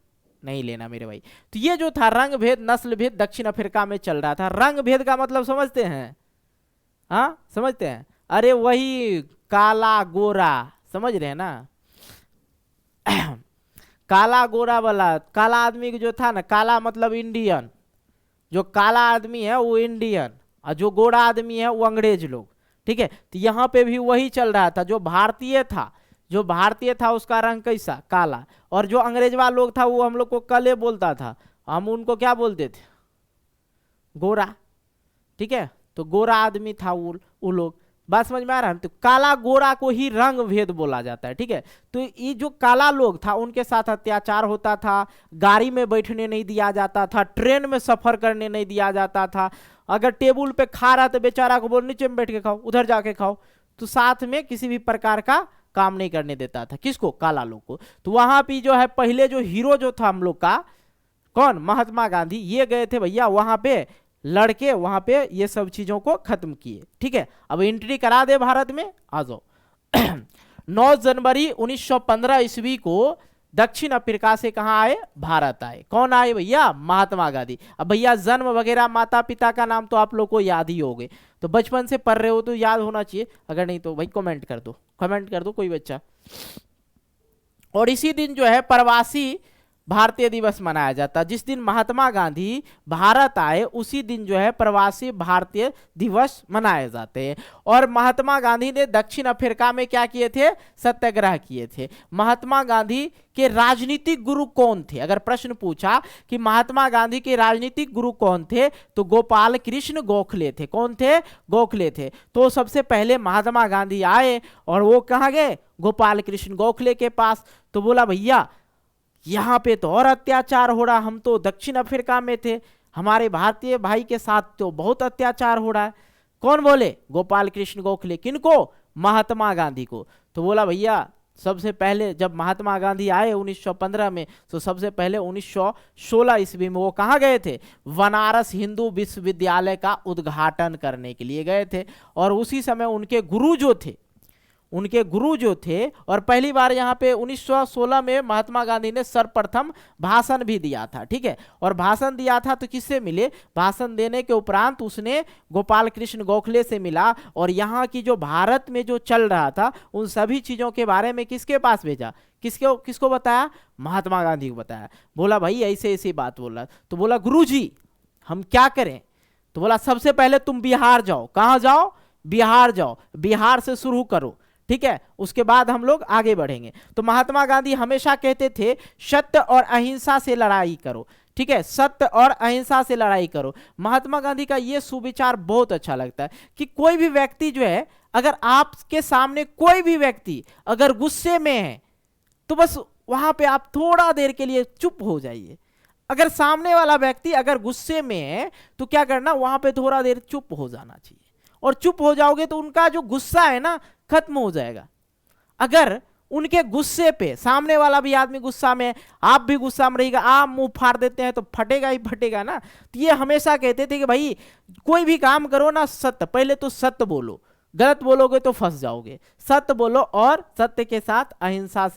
नहीं लेना मेरे भाई। तो ये जो था रंग भेद, नस्ल भेद दक्षिण अफ्रीका में चल रहा था। रंग भेद का मतलब समझते हैं, हाँ समझते हैं, अरे वही काला गोरा, समझ रहे हैं ना। काला गोरा वाला, काला आदमी जो था ना, काला मतलब इंडियन, जो काला आदमी है वो इंडियन और जो गोरा आदमी है वो अंग्रेज लोग। ठीक है, तो यहाँ पे भी वही चल रहा था। जो भारतीय था उसका रंग कैसा, काला। और जो अंग्रेजवा लोग था वो हम लोग को कले बोलता था, हम उनको क्या बोलते थे, गोरा। ठीक है, तो गोरा आदमी था वो लोग। बात समझ में आ रहा है। तो काला गोरा को ही रंग भेद बोला जाता है। ठीक है, तो ये जो काला लोग था उनके साथ अत्याचार होता था। गाड़ी में बैठने नहीं दिया जाता था, ट्रेन में सफर करने नहीं दिया जाता था। अगर टेबल पे खा रहा तो बेचारा को बोल नीचे में बैठ के खाओ, उधर जाके खाओ। तो साथ में किसी भी प्रकार का काम नहीं करने देता था। किसको? काला लोग को। तो वहां पे जो है पहले जो हीरो जो था हम लोग का, कौन? महात्मा गांधी। ये गए थे भैया वहां पे लड़के, वहां पे ये सब चीजों को खत्म किए। ठीक है, अब एंट्री करा दे भारत में, आ जाओ। 9 जनवरी 1915 ईस्वी को दक्षिण अफ्रीका से कहां आए? भारत आए। कौन आए भैया? महात्मा गांधी। अब भैया जन्म वगैरह माता पिता का नाम तो आप लोग को याद ही होगे, तो बचपन से पढ़ रहे हो तो याद होना चाहिए, अगर नहीं तो भाई कमेंट कर दो, कमेंट कर दो कोई बच्चा। और इसी दिन जो है प्रवासी भारतीय दिवस मनाया जाता है। जिस दिन महात्मा गांधी भारत आए उसी दिन जो है प्रवासी भारतीय दिवस मनाए जाते हैं। और महात्मा गांधी ने दक्षिण अफ्रीका में क्या किए थे? सत्याग्रह किए थे। महात्मा गांधी के राजनीतिक गुरु कौन थे? अगर प्रश्न पूछा कि महात्मा गांधी के राजनीतिक गुरु कौन थे, तो गोपाल कृष्ण गोखले थे। कौन थे? गोखले थे। तो सबसे पहले महात्मा गांधी आए और वो कहाँ गए? गोपाल कृष्ण गोखले के पास। तो बोला भैया यहाँ पे तो और अत्याचार हो रहा, हम तो दक्षिण अफ्रीका में थे, हमारे भारतीय भाई के साथ तो बहुत अत्याचार हो रहा है। कौन बोले? गोपाल कृष्ण गोखले। किनको? महात्मा गांधी को। तो बोला भैया सबसे पहले जब महात्मा गांधी आए 1915 में, तो सबसे पहले 1916 ईस्वी में वो कहाँ गए थे? बनारस हिंदू विश्वविद्यालय का उद्घाटन करने के लिए गए थे। और उसी समय उनके गुरु जो थे, और पहली बार यहाँ पे 1916 में महात्मा गांधी ने सर्वप्रथम भाषण भी दिया था। ठीक है, और भाषण दिया था तो किससे मिले? भाषण देने के उपरांत उसने गोपाल कृष्ण गोखले से मिला, और यहाँ की जो भारत में जो चल रहा था उन सभी चीजों के बारे में किसके पास भेजा? किसको बताया? महात्मा गांधी को बताया। बोला भाई ऐसे ऐसी बात बोल रहा। तो बोला गुरुजी हम क्या करें? तो बोला सबसे पहले तुम बिहार जाओ। कहाँ जाओ? बिहार जाओ, बिहार से शुरू करो। ठीक है, उसके बाद हम लोग आगे बढ़ेंगे। तो महात्मा गांधी हमेशा कहते थे सत्य और अहिंसा से लड़ाई करो। ठीक है, सत्य और अहिंसा से लड़ाई करो। महात्मा गांधी का ये सुविचार बहुत अच्छा लगता है कि कोई भी व्यक्ति जो है, अगर आपके सामने कोई भी व्यक्ति अगर गुस्से में है तो बस वहां पे आप थोड़ा देर के लिए चुप हो जाइए। अगर सामने वाला व्यक्ति अगर गुस्से में है तो क्या करना? वहां पे थोड़ा देर चुप हो जाना चाहिए, और चुप हो जाओगे तो उनका जो गुस्सा है ना खत्म हो जाएगा। अगर उनके गुस्से पे सामने वाला भी आदमी गुस्सा में, आप भी गुस्सा में रहेगा, आप मुंह फाड़ देते हैं तो फटेगा ही फटेगा ना। तो ये हमेशा कहते थे कि भाई कोई भी काम करो ना, सत्य, पहले तो सत्य बोलो, गलत बोलोगे तो फंस जाओगे। सत्य बोलो और सत्य के साथ अहिंसा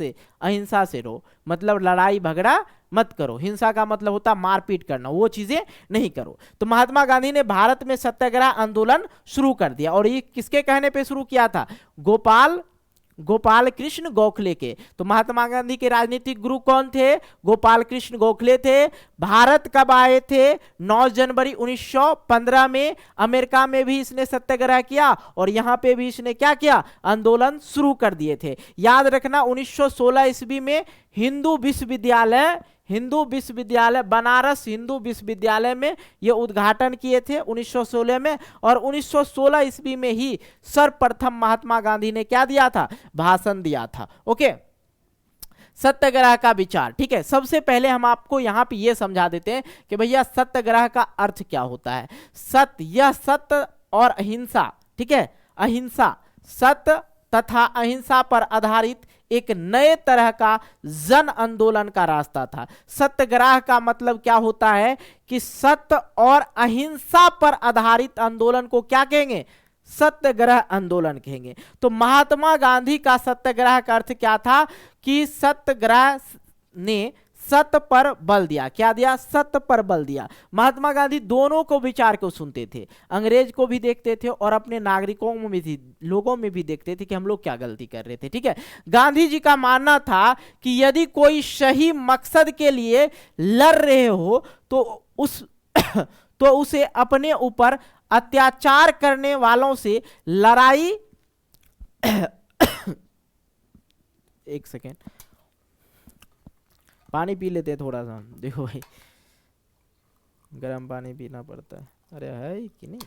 से रहो। मतलब लड़ाई झगड़ा मत करो। हिंसा का मतलब होता मारपीट करना, वो चीजें नहीं करो। तो महात्मा गांधी ने भारत में सत्याग्रह आंदोलन शुरू कर दिया, और ये किसके कहने पे शुरू किया था? गोपाल कृष्ण गोखले के। तो महात्मा गांधी के राजनीतिक गुरु कौन थे? गोपाल कृष्ण गोखले थे। भारत कब आए थे? 9 जनवरी 1915 में। अमेरिका में भी इसने सत्याग्रह किया, और यहाँ पे भी इसने क्या किया? आंदोलन शुरू कर दिए थे। याद रखना 1916 ईस्वी में बनारस हिंदू विश्वविद्यालय में ये उद्घाटन किए थे 1916 में। और 1916 ईस्वी में ही सर्वप्रथम महात्मा गांधी ने क्या दिया था? भाषण दिया था। ओके, सत्याग्रह का विचार। ठीक है, सबसे पहले हम आपको यहाँ पे ये समझा देते हैं कि भैया सत्याग्रह का अर्थ क्या होता है। यह सत्य और अहिंसा, ठीक है, अहिंसा, सत्य तथा अहिंसा पर आधारित एक नए तरह का जन आंदोलन का रास्ता था। सत्याग्रह का मतलब क्या होता है कि सत्य और अहिंसा पर आधारित आंदोलन को क्या कहेंगे? सत्याग्रह आंदोलन कहेंगे। तो महात्मा गांधी का सत्याग्रह का अर्थ क्या था कि सत्याग्रह ने सत्य पर बल दिया। क्या दिया? सत्य पर बल दिया। महात्मा गांधी दोनों को विचार को सुनते थे, अंग्रेज को भी देखते थे और अपने नागरिकों में भी, लोगों में भी देखते थे कि हम लोग क्या गलती कर रहे थे। ठीक है, गांधी जी का मानना था कि यदि कोई सही मकसद के लिए लड़ रहे हो तो उसे अपने ऊपर अत्याचार करने वालों से लड़ाई एक सेकेंड पानी पी लेते थोड़ा सा। देखो भाई गर्म पानी पीना पड़ता है। अरे है कि नहीं?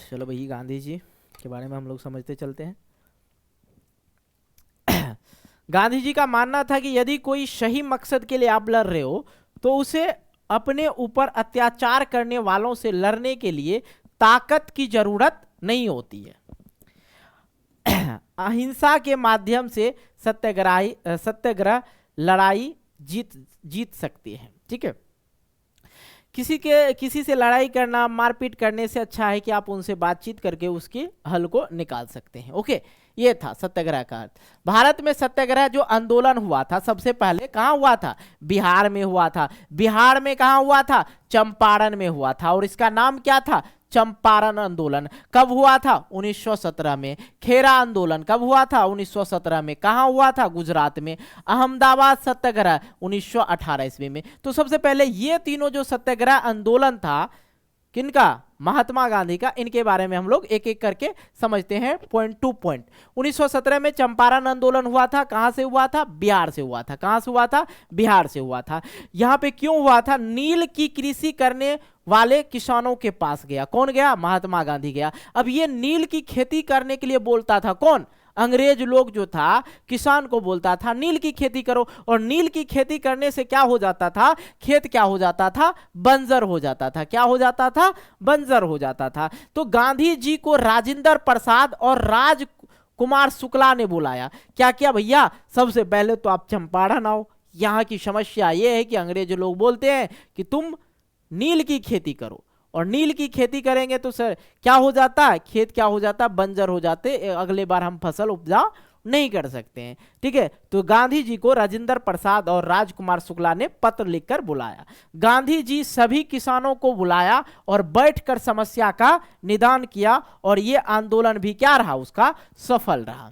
चलो भाई गांधी जी के बारे में हम लोग समझते चलते हैं। गांधी जी का मानना था कि यदि कोई सही मकसद के लिए आप लड़ रहे हो तो उसे अपने ऊपर अत्याचार करने वालों से लड़ने के लिए ताकत की जरूरत नहीं होती है। अहिंसा के माध्यम से सत्याग्रह लड़ाई जीत सकती है। ठीक है, किसी से लड़ाई करना, मारपीट करने से अच्छा है कि आप उनसे बातचीत करके उसके हल को निकाल सकते हैं। ओके, ये था सत्याग्रह का अर्थ। भारत में सत्याग्रह जो आंदोलन हुआ था सबसे पहले कहाँ हुआ था? बिहार में हुआ था। बिहार में कहाँ हुआ था? चंपारण में हुआ था, और इसका नाम क्या था? चंपारण आंदोलन। कब हुआ था? 1917 में। खेरा आंदोलन कब हुआ था? 1917 में। कहाँ हुआ था? गुजरात में। अहमदाबाद सत्याग्रह 1918 ईस्वी में। तो सबसे पहले ये तीनों जो सत्याग्रह आंदोलन था, किनका? महात्मा गांधी का। इनके बारे में हम लोग एक एक करके समझते हैं पॉइंट टू पॉइंट। 1917 में चंपारण आंदोलन हुआ था। कहां से हुआ था? बिहार से हुआ था। कहां से हुआ था? बिहार से हुआ था। यहां पे क्यों हुआ था? नील की कृषि करने वाले किसानों के पास गया। कौन गया? महात्मा गांधी गया। अब ये नील की खेती करने के लिए बोलता था कौन? अंग्रेज लोग जो था किसान को बोलता था नील की खेती करो, और नील की खेती करने से क्या हो जाता था? खेत क्या हो जाता था? बंजर हो जाता था। क्या हो जाता था? बंजर हो जाता था। तो गांधी जी को राजेंद्र प्रसाद और राजकुमार शुक्ला ने बुलाया। क्या किया भैया? सबसे पहले तो आप चंपारण आओ। यहाँ की समस्या ये है कि अंग्रेज लोग बोलते हैं कि तुम नील की खेती करो, और नील की खेती करेंगे तो सर क्या हो जाता है? खेत क्या हो जाता? बंजर हो जाते, अगले बार हम फसल उपजा नहीं कर सकते हैं। ठीक है, तो गांधी जी को राजेंद्र प्रसाद और राजकुमार शुक्ला ने पत्र लिखकर बुलाया। गांधी जी सभी किसानों को बुलाया और बैठकर समस्या का निदान किया, और यह आंदोलन भी क्या रहा? उसका सफल रहा।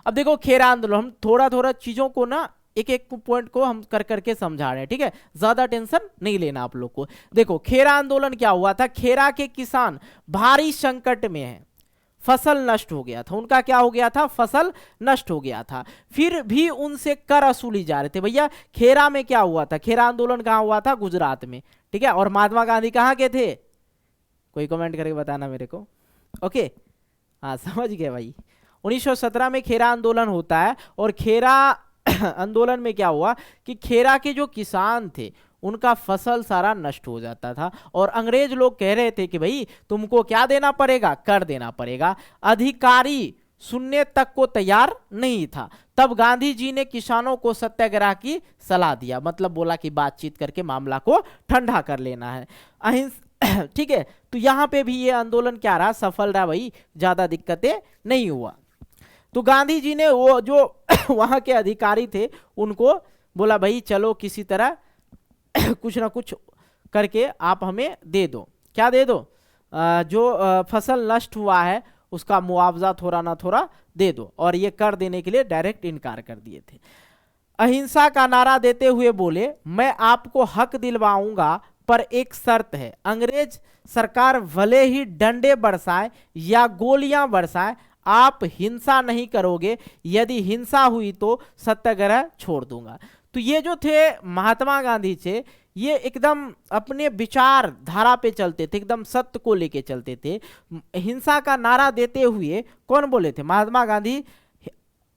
अब देखो खेरा आंदोलन, हम थोड़ा थोड़ा चीजों को ना एक एक पॉइंट को हम कर करके समझा रहे हैं। ठीक है, ज्यादा टेंशन नहीं लेना आप लोग को। देखो खेरा आंदोलन क्या हुआ था? खेरा के किसान भारी संकट में हैं, फसल नष्ट हो गया था। उनका क्या हो गया था? फसल नष्ट हो गया था। फिर भी उनसे कर वसूली जा रहे थे। भैया खेरा में क्या हुआ था? खेरा आंदोलन कहाँ हुआ था? गुजरात में। ठीक है, और महात्मा गांधी कहाँ के थे? कोई कमेंट करके बताना मेरे को। ओके, हाँ समझ गए भाई। 1917 में खेरा आंदोलन होता है, और खेरा आंदोलन में क्या हुआ कि खेरा के जो किसान थे उनका फसल सारा नष्ट हो जाता था, और अंग्रेज लोग कह रहे थे कि भाई तुमको क्या देना पड़ेगा? कर देना पड़ेगा। अधिकारी सुनने तक को तैयार नहीं था। तब गांधी जी ने किसानों को सत्याग्रह की सलाह दिया, मतलब बोला कि बातचीत करके मामला को ठंडा कर लेना है। अहिंसा ठीक है, तो यहां पे भी ये आंदोलन क्या रहा? सफल रहा भाई, ज्यादा दिक्कतें नहीं हुआ। तो गांधी जी ने वो जो वहां के अधिकारी थे उनको बोला भाई चलो किसी तरह कुछ ना कुछ करके आप हमें दे दो। क्या दे दो? जो फसल नष्ट हुआ है उसका मुआवजा थोड़ा ना थोड़ा दे दो, और ये कर देने के लिए डायरेक्ट इनकार कर दिए थे। अहिंसा का नारा देते हुए बोले मैं आपको हक दिलवाऊंगा, पर एक शर्त है। अंग्रेज सरकार भले ही डंडे बरसाए या गोलियां बरसाए, आप हिंसा नहीं करोगे। यदि हिंसा हुई तो सत्याग्रह छोड़ दूंगा। तो ये जो थे महात्मा गांधी थे, ये एकदम अपने विचार धारा पे चलते थे, एकदम सत्य को लेके चलते थे। हिंसा का नारा देते हुए कौन बोले थे? महात्मा गांधी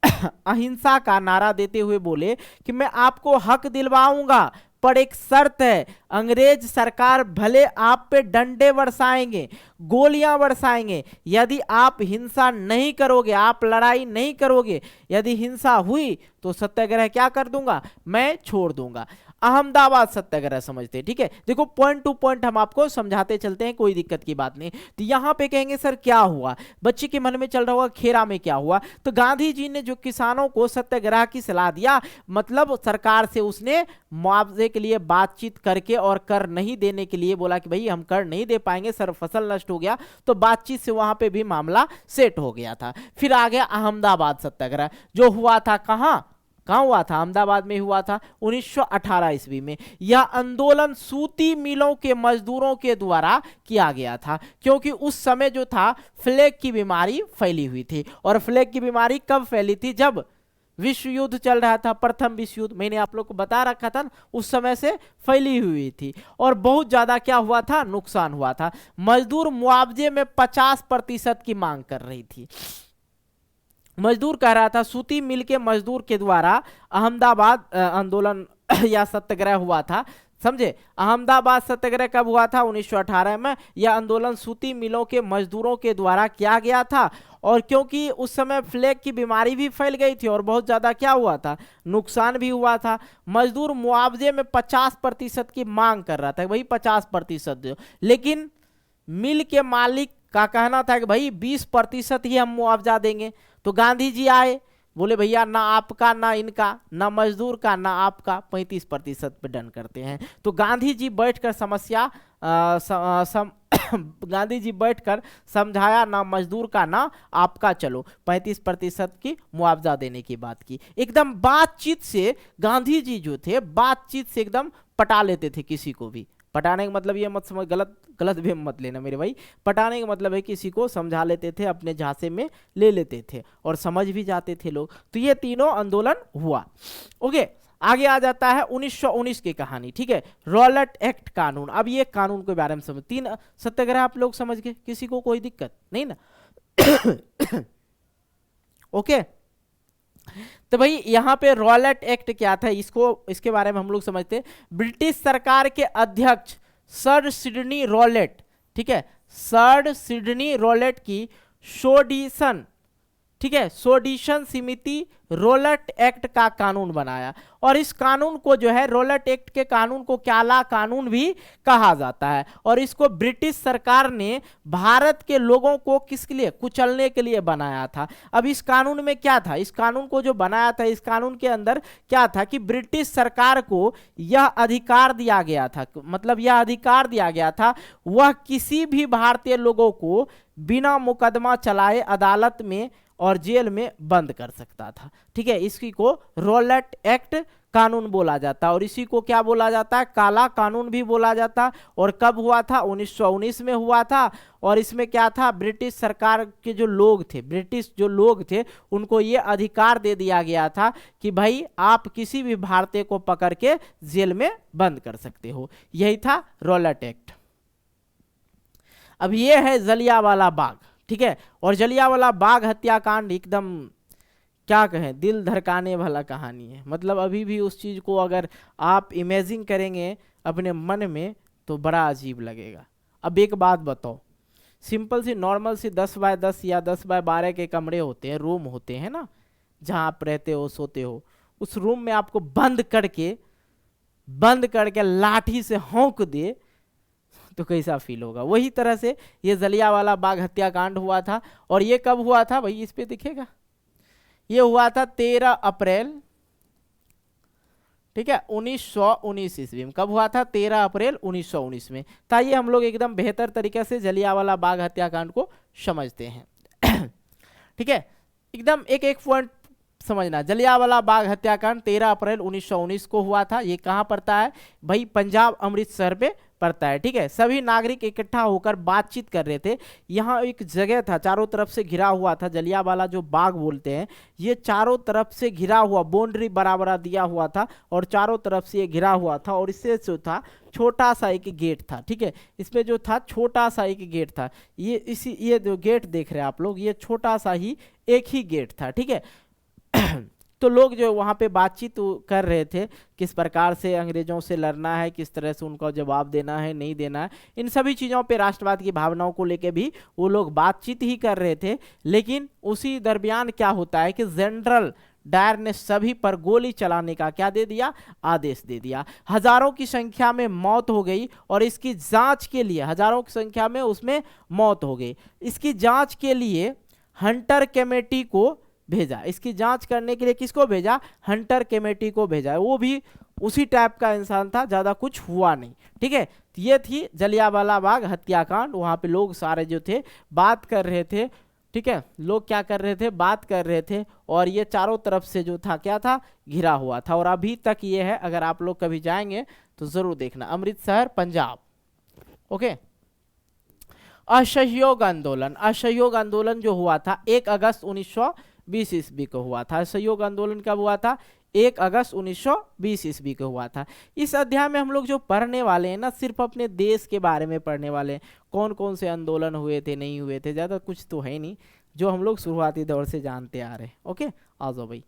अहिंसा का नारा देते हुए बोले कि मैं आपको हक दिलवाऊंगा, पर एक शर्त है। अंग्रेज सरकार भले आप पे डंडे बरसाएंगे, गोलियां बरसाएंगे, यदि आप हिंसा नहीं करोगे, आप लड़ाई नहीं करोगे, यदि हिंसा हुई तो सत्याग्रह क्या कर दूंगा? मैं छोड़ दूंगा। अहमदाबाद सत्याग्रह समझते, ठीक है। देखो पॉइंट टू पॉइंट हम आपको समझाते चलते हैं, कोई दिक्कत की बात नहीं। तो यहां पे कहेंगे सर क्या हुआ, बच्चे के मन में चल रहा होगा खेरा में क्या हुआ। तो गांधी जी ने जो किसानों को सत्याग्रह की सलाह दिया, मतलब सरकार से उसने मुआवजे के लिए बातचीत करके और कर नहीं देने के लिए बोला कि भाई हम कर नहीं दे पाएंगे सर, फसल नष्ट हो गया। तो बातचीत से वहां पे भी मामला सेट हो गया था। फिर आ गया अहमदाबाद सत्याग्रह, जो हुआ था कहां हुआ था? अहमदाबाद में हुआ था 1918 ईस्वी में। यह आंदोलन सूती मिलों के मजदूरों के द्वारा किया गया था, क्योंकि उस समय जो था प्लेग की बीमारी फैली हुई थी। और प्लेग की बीमारी कब फैली थी? जब विश्व युद्ध चल रहा था, प्रथम विश्व युद्ध, मैंने आप लोग को बता रखा था, उस समय से फैली हुई थी। और बहुत ज्यादा क्या हुआ था? नुकसान हुआ था। मजदूर मुआवजे में 50% की मांग कर रही थी। मजदूर कह रहा था, सूती मिल के मजदूर के द्वारा अहमदाबाद आंदोलन या सत्याग्रह हुआ था, समझे। अहमदाबाद सत्याग्रह कब हुआ था? 1918 में। यह आंदोलन सूती मिलों के मजदूरों के द्वारा किया गया था, और क्योंकि उस समय प्लेग की बीमारी भी फैल गई थी और बहुत ज्यादा क्या हुआ था, नुकसान भी हुआ था। मजदूर मुआवजे में 50% की मांग कर रहा था, भाई 50% दो, लेकिन मिल के मालिक का कहना था कि भाई 20% ही हम मुआवजा देंगे। तो गांधी जी आए, बोले भैया ना आपका ना इनका, ना मजदूर का ना आपका, 35% पे डन करते हैं। तो गांधी जी बैठकर समस्या गांधी जी बैठकर समझाया, ना मजदूर का ना आपका, चलो 35% की मुआवजा देने की बात की। एकदम बातचीत से गांधी जी जो थे, बातचीत से एकदम पटा लेते थे किसी को भी। पटाने का मतलब ये मत समझ, गलत गलत भी मत लेना मेरे भाई। पटाने का मतलब है किसी को समझा लेते थे, अपने झांसे में ले लेते थे और समझ भी जाते थे लोग। तो ये तीनों आंदोलन हुआ। ओके, आगे आ जाता है 1919 की कहानी। ठीक है, रॉलेट एक्ट कानून। अब ये कानून के बारे में समझ, 3 सत्याग्रह आप लोग समझ गए, किसी को कोई दिक्कत नहीं ना? ओके, तो भाई यहाँ पे रॉलेट एक्ट क्या था, इसके बारे में हम लोग समझते हैं। ब्रिटिश सरकार के अध्यक्ष सर सिडनी रॉलेट, ठीक है, सर सिडनी रॉलेट की सोडिशन, ठीक है, सोडिशन समिति रॉलेट एक्ट का कानून बनाया। और इस कानून को जो है, रॉलेट एक्ट के कानून को काला कानून भी कहा जाता है। और इसको ब्रिटिश सरकार ने भारत के लोगों को किसके लिए, कुचलने के लिए बनाया था। अब इस कानून में क्या था, इस कानून को जो बनाया था, इस कानून के अंदर क्या था कि ब्रिटिश सरकार को यह अधिकार दिया गया था, मतलब यह अधिकार दिया गया था, वह किसी भी भारतीय लोगों को बिना मुकदमा चलाए अदालत में और जेल में बंद कर सकता था। ठीक है, इसी को रॉलेट एक्ट कानून बोला जाता है, और इसी को क्या बोला जाता है, काला कानून भी बोला जाता। और कब हुआ था? 1919 में हुआ था। और इसमें क्या था, ब्रिटिश सरकार के जो लोग थे, ब्रिटिश जो लोग थे, उनको ये अधिकार दे दिया गया था कि भाई आप किसी भी भारतीय को पकड़ के जेल में बंद कर सकते हो। यही था रॉलेट एक्ट। अब ये है जलियांवाला बाग। ठीक है, और जलियांवाला बाग हत्याकांड एकदम क्या कहें, दिल धड़काने वाला कहानी है। मतलब अभी भी उस चीज को अगर आप इमेजिन करेंगे अपने मन में तो बड़ा अजीब लगेगा। अब एक बात बताओ, सिंपल सी नॉर्मल सी 10 बाय 10 या 10 बाय 12 के कमरे होते हैं, रूम होते हैं ना, जहां आप रहते हो, सोते हो, उस रूम में आपको बंद करके लाठी से हौंक दे तो कैसा फील होगा। वही तरह से ये जलियांवाला बाग हत्याकांड हुआ था। और ये कब हुआ था भाई, इस पे दिखेगा, ये हुआ था 13 अप्रैल, ठीक है, 1919 ईस्वी में। कब हुआ था? 13 अप्रैल 1919 में। ताइए हम लोग एकदम बेहतर तरीके से जलियांवाला बाग हत्याकांड को समझते हैं। ठीक है, एकदम एक एक पॉइंट समझना। जलियांवाला बाग हत्याकांड 13 अप्रैल 1919 को हुआ था। ये कहाँ पड़ता है भाई? पंजाब अमृतसर पे पड़ता है। ठीक है, सभी नागरिक इकट्ठा होकर बातचीत कर रहे थे। यहाँ एक जगह था, चारों तरफ से घिरा हुआ था, जलियांवाला जो बाग बोलते हैं, ये चारों तरफ से घिरा हुआ, बाउंड्री बराबर दिया हुआ था और चारों तरफ से ये घिरा हुआ था। और इससे जो था छोटा सा एक गेट था। ठीक है, इसमें जो था छोटा सा एक गेट था। ये जो गेट देख रहे हैं आप लोग, ये छोटा सा ही एक ही गेट था। ठीक है, तो लोग जो वहाँ पे बातचीत कर रहे थे, किस प्रकार से अंग्रेजों से लड़ना है, किस तरह से उनको जवाब देना है, नहीं देना है, इन सभी चीज़ों पे, राष्ट्रवाद की भावनाओं को लेके भी वो लोग बातचीत ही कर रहे थे। लेकिन उसी दरमियान क्या होता है कि जनरल डायर ने सभी पर गोली चलाने का क्या दे दिया? आदेश दे दिया। हजारों की संख्या में मौत हो गई और इसकी जांच के लिए, हजारों की संख्या में उसमें मौत हो गई। इसकी जांच के लिए हंटर कमेटी को भेजा। इसकी जांच करने के लिए किसको भेजा? हंटर कमेटी को भेजा। वो भी उसी टाइप का इंसान था, ज्यादा कुछ हुआ नहीं। ठीक है, ये थी जलियांवाला बाग हत्याकांड। वहां पे लोग सारे जो थे बात कर रहे थे। ठीक है, लोग क्या कर रहे थे? बात कर रहे थे। और ये चारों तरफ से जो था क्या था? घिरा हुआ था। और अभी तक ये है, अगर आप लोग कभी जाएंगे तो जरूर देखना, अमृतसर पंजाब। ओके, असहयोग आंदोलन। असहयोग आंदोलन जो हुआ था 1 अगस्त 1920 ईस्वी को हुआ था। असहयोग आंदोलन कब हुआ था? 1 अगस्त 1920 ईस्वी को हुआ था। इस अध्याय में हम लोग जो पढ़ने वाले हैं ना, सिर्फ अपने देश के बारे में पढ़ने वाले हैं। कौन कौन से आंदोलन हुए थे, नहीं हुए थे, ज़्यादा कुछ तो है नहीं, जो हम लोग शुरुआती दौर से जानते आ रहे हैं। ओके, आ जाओ भाई।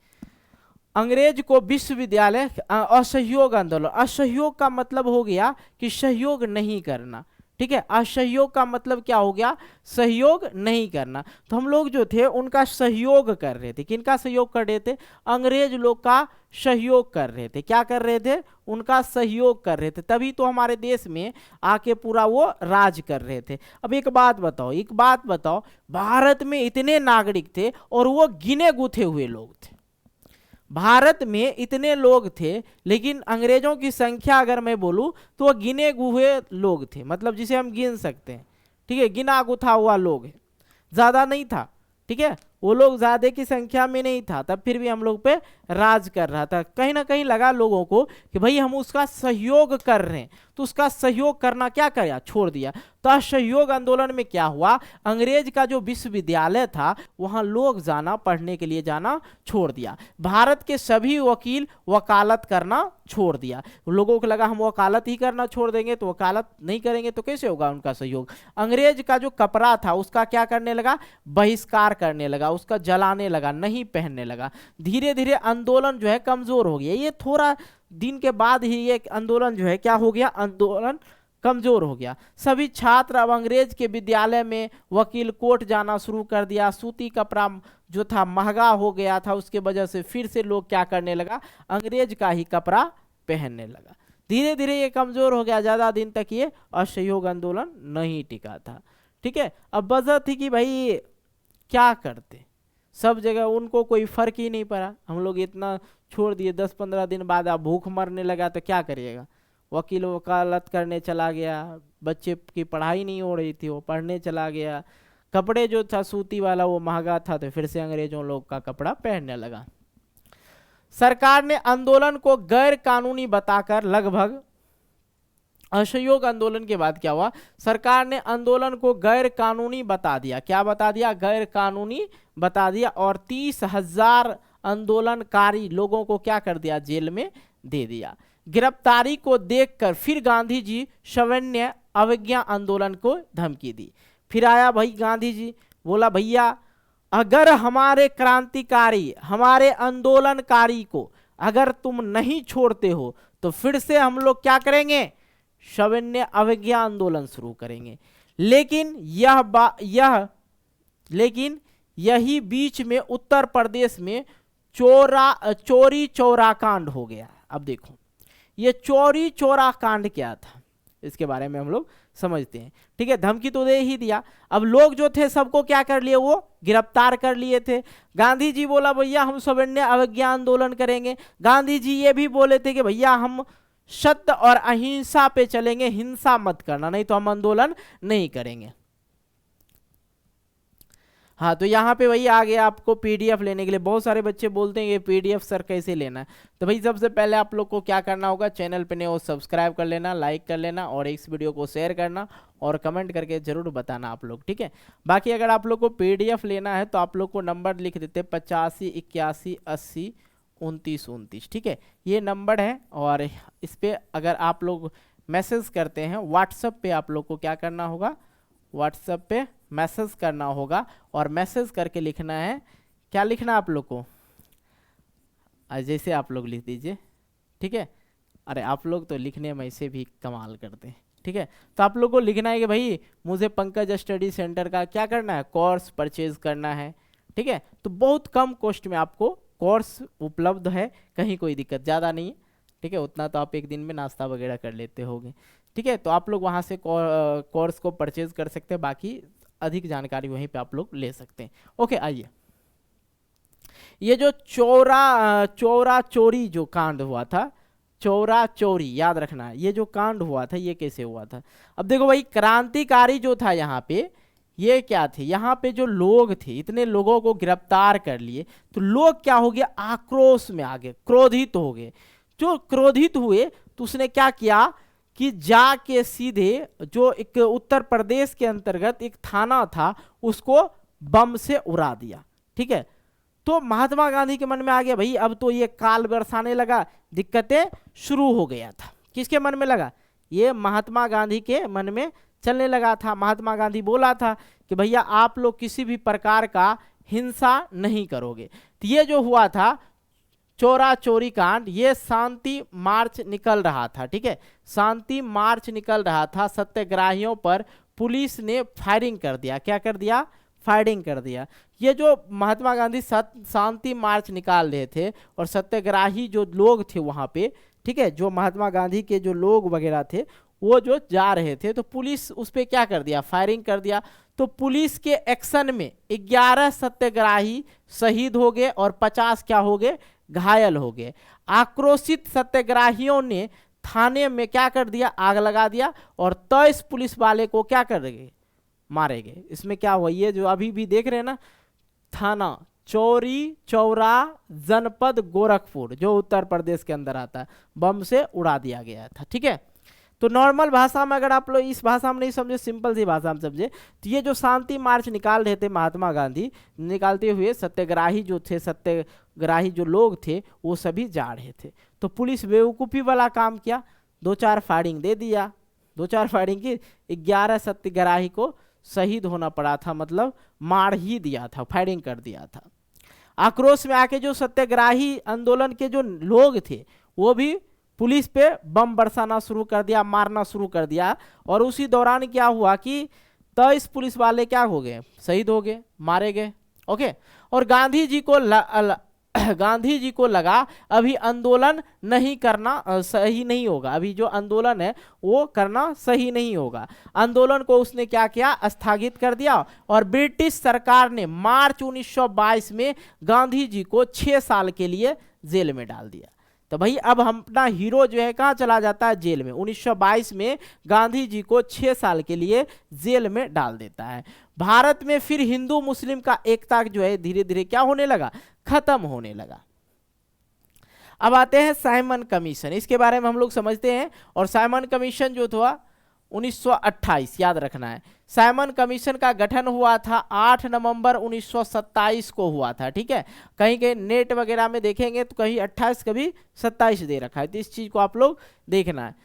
अंग्रेज को विश्वविद्यालय असहयोग आंदोलन, असहयोग का मतलब हो गया कि सहयोग नहीं करना, ठीक है। असहयोग का मतलब क्या हो गया, सहयोग नहीं करना। तो हम लोग जो थे उनका सहयोग कर रहे थे, किनका सहयोग कर रहे थे, अंग्रेज लोग का सहयोग कर रहे थे। क्या कर रहे थे, उनका सहयोग कर रहे थे, तभी तो हमारे देश में आके पूरा वो राज कर रहे थे। अब एक बात बताओ, भारत में इतने नागरिक थे और वो गिने गुथे हुए लोग थे। भारत में इतने लोग थे लेकिन अंग्रेजों की संख्या अगर मैं बोलूं तो वो गिने हुए लोग थे, मतलब जिसे हम गिन सकते हैं, ठीक है, गिना गुथा हुआ लोग है, ज्यादा नहीं था, ठीक है। वो लोग ज्यादा की संख्या में नहीं था, तब फिर भी हम लोग पे राज कर रहा था। कहीं ना कहीं लगा लोगों को कि भाई हम उसका सहयोग कर रहे हैं, तो उसका सहयोग करना क्या किया, छोड़ दिया। तो असहयोग आंदोलन में क्या हुआ, अंग्रेज का जो विश्वविद्यालय था वहां लोग जाना, पढ़ने के लिए जाना छोड़ दिया। भारत के सभी वकील वकालत करना छोड़ दिया। लोगों को लगा हम वकालत ही करना छोड़ देंगे, तो वकालत नहीं करेंगे तो कैसे होगा उनका सहयोग। अंग्रेज का जो कपड़ा था उसका क्या करने लगा, बहिष्कार करने लगा, उसका जलाने लगा, नहीं पहनने लगा। धीरे धीरे आंदोलन जो है कमजोर हो गया। ये थोड़ा दिन के बाद ही ये आंदोलन जो है क्या हो गया, आंदोलन कमजोर हो गया। सभी छात्र अब अंग्रेज के विद्यालय में वकील कोर्ट जाना शुरू कर दिया। सूती कपड़ा जो था महंगा हो गया था, उसके वजह से फिर से लोग क्या करने लगा, अंग्रेज का ही कपड़ा पहनने लगा। धीरे धीरे ये कमजोर हो गया, ज्यादा दिन तक ये असहयोग आंदोलन नहीं टिका था, ठीक है। अब वजह थी कि भाई क्या करते, सब जगह उनको कोई फर्क ही नहीं पड़ा। हम लोग इतना छोड़ दिए, 10-15 दिन बाद आप भूख मरने लगा तो क्या करिएगा, वकील वकालत करने चला गया। बच्चे की पढ़ाई नहीं हो रही थी, वो पढ़ने चला गया। कपड़े जो था सूती वाला वो महंगा था, तो फिर से अंग्रेजों लोग का कपड़ा पहनने लगा। सरकार ने आंदोलन को गैर कानूनी बताकर लगभग, असहयोग आंदोलन के बाद क्या हुआ, सरकार ने आंदोलन को गैर कानूनी बता दिया। क्या बता दिया, गैर कानूनी बता दिया। और 30,000 आंदोलनकारी लोगों को क्या कर दिया, जेल में दे दिया। गिरफ्तारी को देखकर फिर गांधी जी सवर्ण अवज्ञा आंदोलन को धमकी दी। फिर आया भाई गांधी जी, बोला भैया अगर हमारे क्रांतिकारी, हमारे आंदोलनकारी को अगर तुम नहीं छोड़ते हो तो फिर से हम लोग क्या करेंगे, सवर्ण अवज्ञा आंदोलन शुरू करेंगे। लेकिन यही बीच में उत्तर प्रदेश में चोरी चौरा कांड हो गया। अब देखो ये चोरी चौरा कांड क्या था, इसके बारे में हम लोग समझते हैं, ठीक है। धमकी तो दे ही दिया। अब लोग जो थे सबको क्या कर लिए, वो गिरफ्तार कर लिए थे। गांधी जी बोला भैया हम सवर्ण अवज्ञा आंदोलन करेंगे। गांधी जी ये भी बोले थे कि भैया हम सत्य और अहिंसा पे चलेंगे, हिंसा मत करना, नहीं तो हम आंदोलन नहीं करेंगे। हाँ, तो यहाँ पे वही आ गया आपको पीडीएफ लेने के लिए। बहुत सारे बच्चे बोलते हैं ये पीडीएफ सर कैसे लेना है। तो भाई सबसे पहले आप लोग को क्या करना होगा, चैनल पे नए हो सब्सक्राइब कर लेना, लाइक कर लेना और इस वीडियो को शेयर करना और कमेंट करके जरूर बताना आप लोग, ठीक है। बाकी अगर आप लोग को पीडीएफ लेना है तो आप लोग को नंबर लिख देते 85 81 80 29 29, ठीक है, ये नंबर है। और इस पर अगर आप लोग मैसेज करते हैं व्हाट्सएप पे, आप लोग को क्या करना होगा, व्हाट्सएप पे मैसेज करना होगा और मैसेज करके लिखना है, क्या लिखना आप लोग को, जैसे आप लोग लिख दीजिए, ठीक है। अरे आप लोग तो लिखने में ऐसे भी कमाल करते हैं, ठीक है। तो आप लोग को लिखना है कि भाई मुझे पंकज स्टडी सेंटर का क्या करना है, कोर्स परचेज करना है, ठीक है। तो बहुत कम कॉस्ट में आपको कोर्स उपलब्ध है, कहीं कोई दिक्कत ज़्यादा नहीं है, ठीक है। उतना तो आप एक दिन में नाश्ता वगैरह कर लेते होंगे, ठीक है। तो आप लोग वहाँ से कोर्स को परचेज कर सकते हैं, बाकी अधिक जानकारी वहीं पे आप लोग ले सकते हैं। ओके, आइए, ये जो चौरा चोरी जो कांड हुआ था, चौरा चोरी याद रखना है, ये जो कांड हुआ था ये कैसे हुआ था। अब देखो भाई क्रांतिकारी जो था यहाँ पे, ये क्या थे, यहाँ पे जो लोग थे इतने लोगों को गिरफ्तार कर लिए, तो लोग क्या हो गया, आक्रोश में आ गए, क्रोधित हो गए। जो क्रोधित हुए तो उसने क्या किया कि जाके सीधे जो एक उत्तर प्रदेश के अंतर्गत एक थाना था उसको बम से उड़ा दिया, ठीक है। तो महात्मा गांधी के मन में आ गया भाई अब तो ये काल बरसाने लगा, दिक्कतें शुरू हो गया था। किसके मन में लगा, ये महात्मा गांधी के मन में चलने लगा था। महात्मा गांधी बोला था कि भैया आप लोग किसी भी प्रकार का हिंसा नहीं करोगे। तो ये जो हुआ था चोरा चोरी कांड, ये शांति मार्च निकल रहा था, ठीक है, शांति मार्च निकल रहा था, सत्याग्रहियों पर पुलिस ने फायरिंग कर दिया। क्या कर दिया? फायरिंग कर दिया। ये जो महात्मा गांधी शांति मार्च निकाल रहे थे और सत्याग्रही जो लोग थे वहां पे, ठीक है, जो महात्मा गांधी के जो लोग वगैरह थे वो जो जा रहे थे, तो पुलिस उस पर क्या कर दिया? फायरिंग कर दिया। तो पुलिस के एक्शन में 11 सत्याग्रही शहीद हो गए और 50 क्या हो गए? घायल हो गए। आक्रोशित सत्याग्रहियों ने थाने में क्या कर दिया? आग लगा दिया और 23 पुलिस वाले को क्या कर गए? मारे गए। इसमें क्या हुआ? ये जो अभी भी देख रहे हैं ना, थाना चौरी चौरा जनपद गोरखपुर, जो उत्तर प्रदेश के अंदर आता है, बम से उड़ा दिया गया था, ठीक है। तो नॉर्मल भाषा में अगर आप लोग इस भाषा में नहीं समझे, सिंपल सी भाषा में समझे, तो ये जो शांति मार्च निकाल रहे थे महात्मा गांधी, निकालते हुए सत्याग्रही जो थे, सत्याग्रही जो लोग थे वो सभी जा रहे थे। तो पुलिस बेवकूफ़ी वाला काम किया, 2-4 फायरिंग दे दिया, 2-4 फायरिंग की, 11 सत्याग्रही को शहीद होना पड़ा था, मतलब मार ही दिया था, फायरिंग कर दिया था। आक्रोश में आके जो सत्याग्रही आंदोलन के जो लोग थे वो भी पुलिस पे बम बरसाना शुरू कर दिया, मारना शुरू कर दिया। और उसी दौरान क्या हुआ कि 23 पुलिस वाले क्या हो गए? शहीद हो गए, मारे गए। ओके। और गांधी जी को लगा अभी आंदोलन नहीं करना सही नहीं होगा, अभी जो आंदोलन है वो करना सही नहीं होगा। आंदोलन को उसने क्या किया? स्थगित कर दिया। और ब्रिटिश सरकार ने मार्च 1922 में गांधी जी को 6 साल के लिए जेल में डाल दिया। तो भाई अब हम अपना हीरो जो है कहाँ चला जाता है? जेल में। 1922 में गांधी जी को 6 साल के लिए जेल में डाल देता है। भारत में फिर हिंदू मुस्लिम का एकता जो है धीरे धीरे क्या होने लगा? खत्म होने लगा। अब आते हैं साइमन कमीशन, इसके बारे में हम लोग समझते हैं। और साइमन कमीशन जो था 1928, याद रखना है। साइमन कमीशन का गठन हुआ था 8 नवंबर 1927 को हुआ था, ठीक है। कहीं कहीं नेट वगैरह में देखेंगे तो कहीं 28 कभी 27 दे रखा है, तो इस चीज को आप लोग देखना है।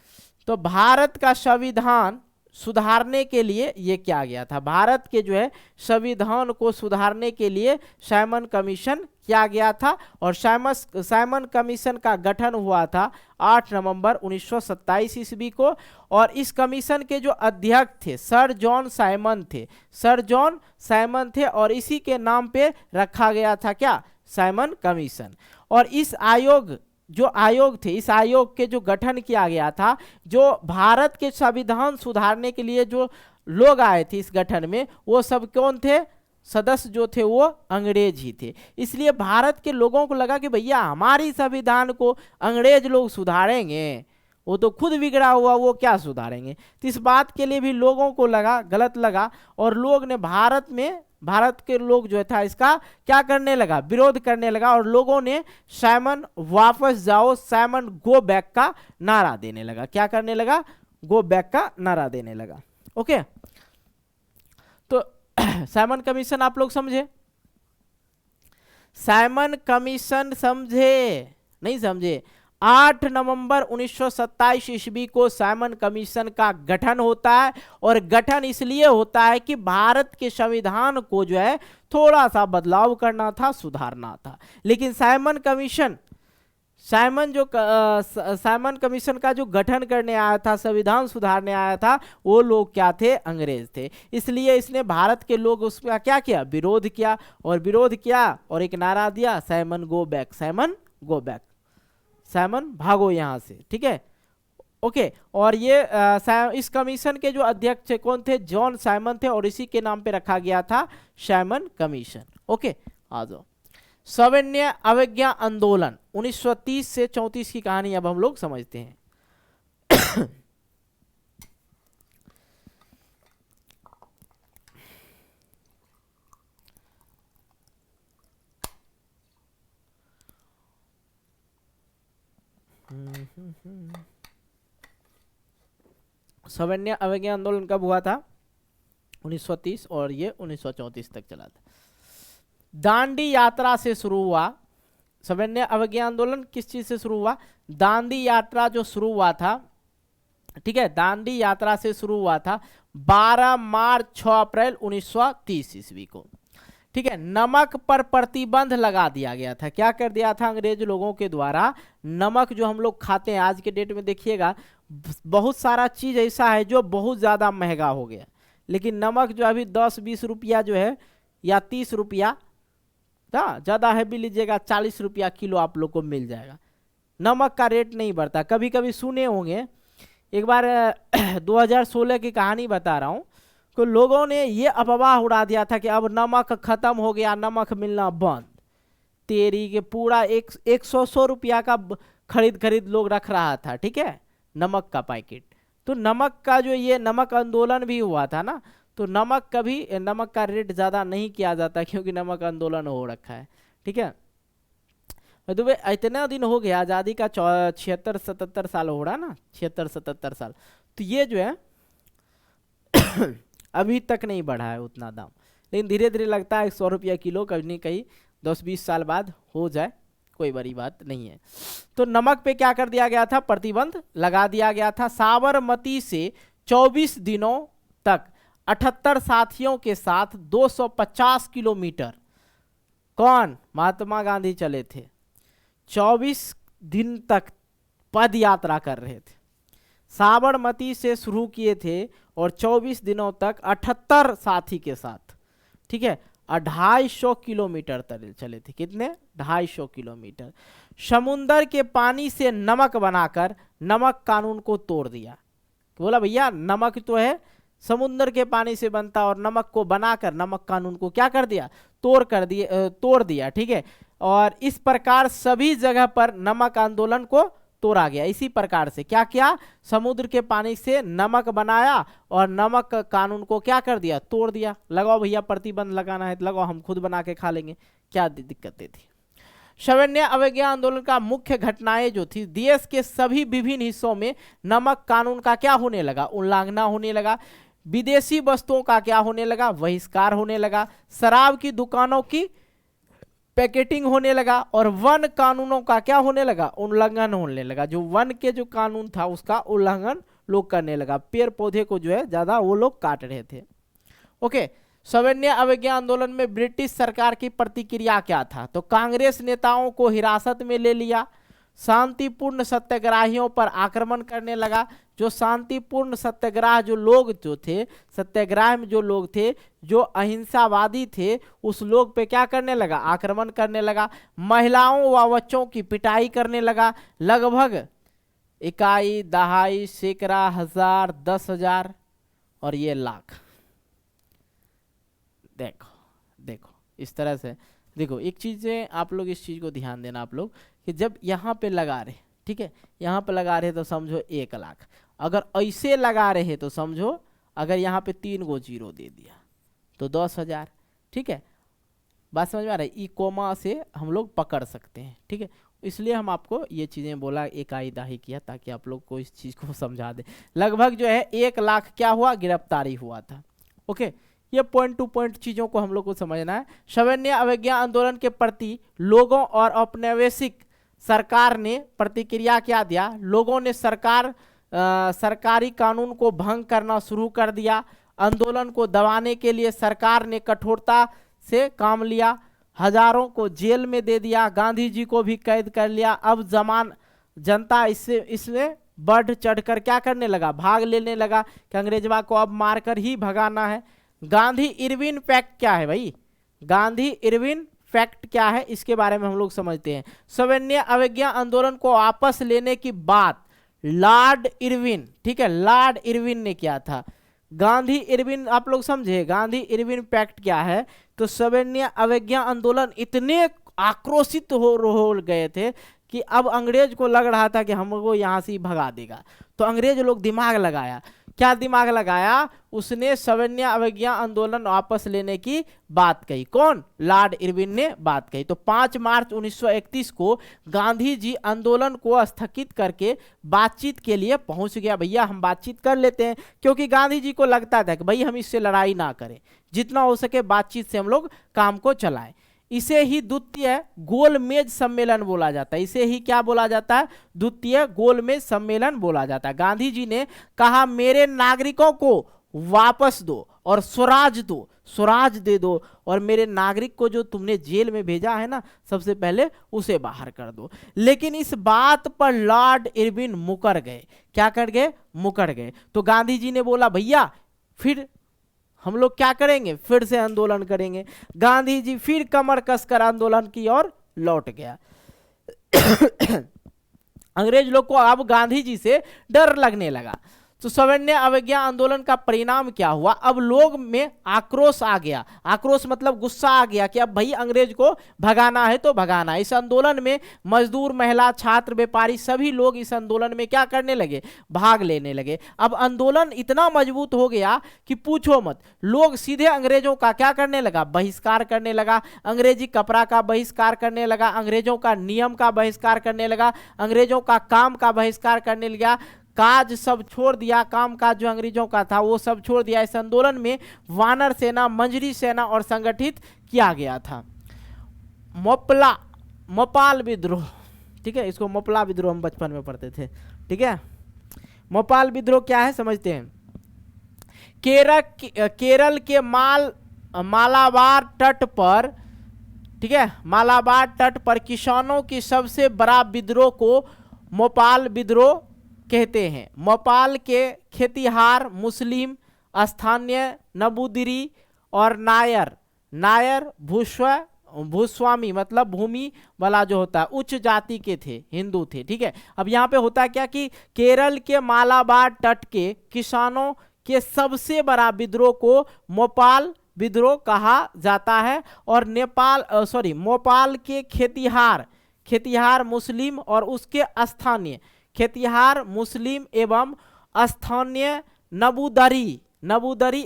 तो भारत का संविधान सुधारने के लिए ये किया गया था, भारत के जो है संविधान को सुधारने के लिए साइमन कमीशन किया गया था। और साइमन कमीशन का गठन हुआ था 8 नवंबर 1927 ईस्वी को। और इस कमीशन के जो अध्यक्ष थे सर जॉन साइमन थे, सर जॉन साइमन थे, और इसी के नाम पे रखा गया था क्या? Simon commission. और इस आयोग थे, इस आयोग के जो गठन किया गया था, जो भारत के संविधान सुधारने के लिए जो लोग आए थे इस गठन में, वो सब कौन थे? सदस्य जो थे वो अंग्रेज ही थे। इसलिए भारत के लोगों को लगा कि भैया हमारी संविधान को अंग्रेज लोग सुधारेंगे, वो तो खुद बिगड़ा हुआ, वो क्या सुधारेंगे। तो इस बात के लिए भी लोगों को लगा, गलत लगा, और लोग ने भारत के लोग जो था इसका क्या करने लगा? विरोध करने लगा। और लोगों ने साइमन वापस जाओ, साइमन गो बैक का नारा देने लगा। क्या करने लगा? गो बैक का नारा देने लगा। ओके। तो साइमन कमीशन आप लोग समझे? साइमन कमीशन समझे? नहीं समझे? 8 नवंबर 1927 ईस्वी को साइमन कमीशन का गठन होता है। और गठन इसलिए होता है कि भारत के संविधान को जो है थोड़ा सा बदलाव करना था, सुधारना था। लेकिन साइमन कमीशन का जो गठन करने आया था, संविधान सुधारने आया था, वो लोग क्या थे? अंग्रेज थे। इसलिए इसने भारत के लोग उसका क्या किया? विरोध किया। और विरोध किया और एक नारा दिया, Simon go back, Simon go back, Simon भागो यहां से, ठीक है। ओके। और ये इस कमीशन के जो अध्यक्ष थे कौन थे? जॉन साइमन थे, और इसी के नाम पे रखा गया था साइमन कमीशन। ओके, आ जाओ। सविनय अवज्ञा आंदोलन 1930 से 34 की कहानी अब हम लोग समझते हैं। सविनय अवज्ञा आंदोलन कब हुआ था? 1930, और ये 1934 तक चला था। दांडी यात्रा से शुरू हुआ। सविनय अवज्ञा आंदोलन किस चीज से शुरू हुआ? दांडी यात्रा जो शुरू हुआ था, ठीक है, दांडी यात्रा से शुरू हुआ था 12 मार्च 6 अप्रैल 1930 ईस्वी को, ठीक है, नमक पर प्रतिबंध लगा दिया गया था। क्या कर दिया था अंग्रेज लोगों के द्वारा? नमक जो हम लोग खाते हैं आज के डेट में, देखिएगा बहुत सारा चीज ऐसा है जो बहुत ज्यादा महंगा हो गया, लेकिन नमक जो अभी 10-20 रुपया जो है या 30 रुपया, ज्यादा है भी लीजिएगा 40 रुपया किलो आप लोग को मिल जाएगा। नमक का रेट नहीं बढ़ता। कभी कभी सुने होंगे, एक बार 2016 की कहानी बता रहा हूँ, तो लोगों ने ये अफवाह उड़ा दिया था कि अब नमक खत्म हो गया, नमक मिलना बंद। तेरी के पूरा 100 रुपया का खरीद लोग रख रहा था, ठीक है, नमक का पैकेट। तो नमक का जो ये नमक आंदोलन भी हुआ था ना, तो नमक का रेट ज़्यादा नहीं किया जाता, क्योंकि नमक आंदोलन हो रखा है, ठीक है। तो भाई इतना दिन हो गया आज़ादी का, 76-77 साल हो रहा ना, 76-77 साल, तो ये जो है अभी तक नहीं बढ़ा है उतना दाम, लेकिन धीरे धीरे लगता है 100 रुपया किलो कहीं नहीं कहीं 10-20 साल बाद हो जाए, कोई बड़ी बात नहीं है। तो नमक पे क्या कर दिया गया था? प्रतिबंध लगा दिया गया था। साबरमती से 24 दिनों तक 78 साथियों के साथ 250 किलोमीटर कौन? महात्मा गांधी चले थे। 24 दिन तक पद यात्रा कर रहे थे, साबरमती से शुरू किए थे और 24 दिनों तक 78 साथी के साथ, ठीक है, 250 किलोमीटर चले थे। कितने? 250 किलोमीटर। समुंदर के पानी से नमक बनाकर नमक कानून को तोड़ दिया। बोला भैया नमक तो है समुंदर के पानी से बनता, और नमक को बनाकर नमक कानून को क्या कर दिया? तोड़ दिया, ठीक है। और इस प्रकार सभी जगह पर नमक आंदोलन को तोड़ा गया। इसी प्रकार से क्या किया? समुद्र के पानी से नमक बनाया और नमक कानून को क्या कर दिया? तोड़ दिया। लगाओ भैया प्रतिबंध लगाना है तो लगाओ, हम खुद बना के खा लेंगे, क्या दिक्कतें थी। सविनय अवज्ञा आंदोलन का मुख्य घटनाएं जो थी, देश के सभी विभिन्न हिस्सों में नमक कानून का क्या होने लगा? उल्लंघना होने लगा। विदेशी वस्तुओं का क्या होने लगा? बहिष्कार होने लगा। शराब की दुकानों की पैकेटिंग होने लगा, और वन कानूनों का क्या होने लगा? उल्लंघन होने लगा। जो वन के जो कानून था उसका उल्लंघन लोग करने लगा। पेड़ पौधे को जो है ज्यादा वो लोग काट रहे थे। ओके, सविनय अवज्ञा आंदोलन में ब्रिटिश सरकार की प्रतिक्रिया क्या था? तो कांग्रेस नेताओं को हिरासत में ले लिया, शांतिपूर्ण सत्याग्रहियों पर आक्रमण करने लगा। जो शांतिपूर्ण सत्याग्रह जो लोग जो थे, सत्याग्रह में जो लोग थे जो अहिंसावादी थे, उस लोग पे क्या करने लगा? आक्रमण करने लगा। महिलाओं व बच्चों की पिटाई करने लगा। लगभग इकाई, दहाई, सैकड़ा, हजार, 10,000 और ये लाख। देखो इस तरह से देखो। एक चीज़ है, आप लोग इस चीज़ को ध्यान देना आप लोग, कि जब यहाँ पे लगा रहे, ठीक है, यहाँ पे लगा रहे तो समझो 1 लाख। अगर ऐसे लगा रहे तो समझो, अगर यहाँ पे 3 गो जीरो दे दिया तो 10,000, ठीक है। बात समझ में आ रहा है? ई कोमा से हम लोग पकड़ सकते हैं, ठीक है। इसलिए हम आपको ये चीज़ें बोला, इकाई दाही किया, ताकि आप लोग को इस चीज़ को समझा दे। लगभग जो है 1 लाख क्या हुआ? गिरफ्तारी हुआ था। ओके, ये पॉइंट टू पॉइंट चीजों को हम लोग को समझना है। सविनय अवज्ञा आंदोलन के प्रति लोगों और औपनिवेशिक सरकार ने प्रतिक्रिया क्या दिया? लोगों ने सरकारी कानून को भंग करना शुरू कर दिया। आंदोलन को दबाने के लिए सरकार ने कठोरता से काम लिया, हजारों को जेल में दे दिया, गांधी जी को भी कैद कर लिया। अब जनता इसमें बढ़ चढ़कर क्या करने लगा? भाग लेने लगा कि अंग्रेजवा को अब मारकर ही भगाना है। गांधी इरविन फैक्ट क्या है भाई? गांधी इरविन फैक्ट क्या है, इसके बारे में हम लोग समझते हैं। सविनय अवज्ञा आंदोलन को वापस लेने की बात लॉर्ड इरविन, ठीक है, लॉर्ड इरविन ने किया था। गांधी इरविन आप लोग समझे, गांधी इरविन फैक्ट क्या है? तो सविनय अवज्ञा आंदोलन इतने आक्रोशित हो गए थे कि अब अंग्रेज को लग रहा था कि हमको यहाँ से भगा देगा। तो अंग्रेज लोग दिमाग लगाया। क्या दिमाग लगाया? उसने सविनय अवज्ञा आंदोलन वापस लेने की बात कही। कौन? लॉर्ड इरविन ने बात कही। तो 5 मार्च 1931 को गांधी जी आंदोलन को स्थगित करके बातचीत के लिए पहुंच गया। भैया हम बातचीत कर लेते हैं, क्योंकि गांधी जी को लगता था कि भाई हम इससे लड़ाई ना करें, जितना हो सके बातचीत से हम लोग काम को चलाएं। इसे ही द्वितीय गोलमेज सम्मेलन बोला जाता है। इसे ही क्या बोला जाता है? द्वितीय गोलमेज सम्मेलन बोला जाता है। गांधी जी ने कहा मेरे नागरिकों को वापस दो और स्वराज दो, स्वराज दे दो, और मेरे नागरिक को जो तुमने जेल में भेजा है ना, सबसे पहले उसे बाहर कर दो। लेकिन इस बात पर लॉर्ड इरविन मुकर गए। क्या कर गए? मुकर गए। तो गांधी जी ने बोला भैया फिर हम लोग क्या करेंगे, फिर से आंदोलन करेंगे। गांधी जी फिर कमर कसकर आंदोलन की ओर लौट गया। अंग्रेज लोग को अब गांधी जी से डर लगने लगा। तो सवर्णीय अवज्ञा आंदोलन का परिणाम क्या हुआ? अब लोग में आक्रोश आ गया। आक्रोश मतलब गुस्सा आ गया कि अब भाई अंग्रेज को भगाना है तो भगाना है। इस आंदोलन में मजदूर, महिला, छात्र, व्यापारी सभी लोग इस आंदोलन में क्या करने लगे? भाग लेने लगे। अब आंदोलन इतना मजबूत हो गया कि पूछो मत। लोग सीधे अंग्रेजों का क्या करने लगा? बहिष्कार करने लगा। अंग्रेजी कपड़ा का बहिष्कार करने लगा, अंग्रेजों का नियम का बहिष्कार करने लगा, अंग्रेजों का काम का बहिष्कार करने लगा। काज सब छोड़ दिया, काम काज जो अंग्रेजों का था वो सब छोड़ दिया। इस आंदोलन में वानर सेना, मंजरी सेना और संगठित किया गया था। मोपाल विद्रोह, ठीक है, इसको मोपला विद्रोह हम बचपन में पढ़ते थे, ठीक है। मोपाल विद्रोह क्या है समझते हैं। केरल के मालाबार तट पर, ठीक है, मालाबार तट पर किसानों की सबसे बड़ा विद्रोह को मोपाल विद्रोह कहते हैं। मोपाल के खेतिहार, मुस्लिम, स्थानीय, नबूदिरी और नायर भूस्वामी मतलब भूमि वाला जो होता है उच्च जाति के थे, हिंदू थे, ठीक है। अब यहाँ पे होता क्या कि केरल के मालाबार तट के किसानों के सबसे बड़ा विद्रोह को मोपाल विद्रोह कहा जाता है। और मोपाल के खेतिहार मुस्लिम और उसके स्थानीय खेतिहार, मुस्लिम एवं स्थानीय, नबूदरी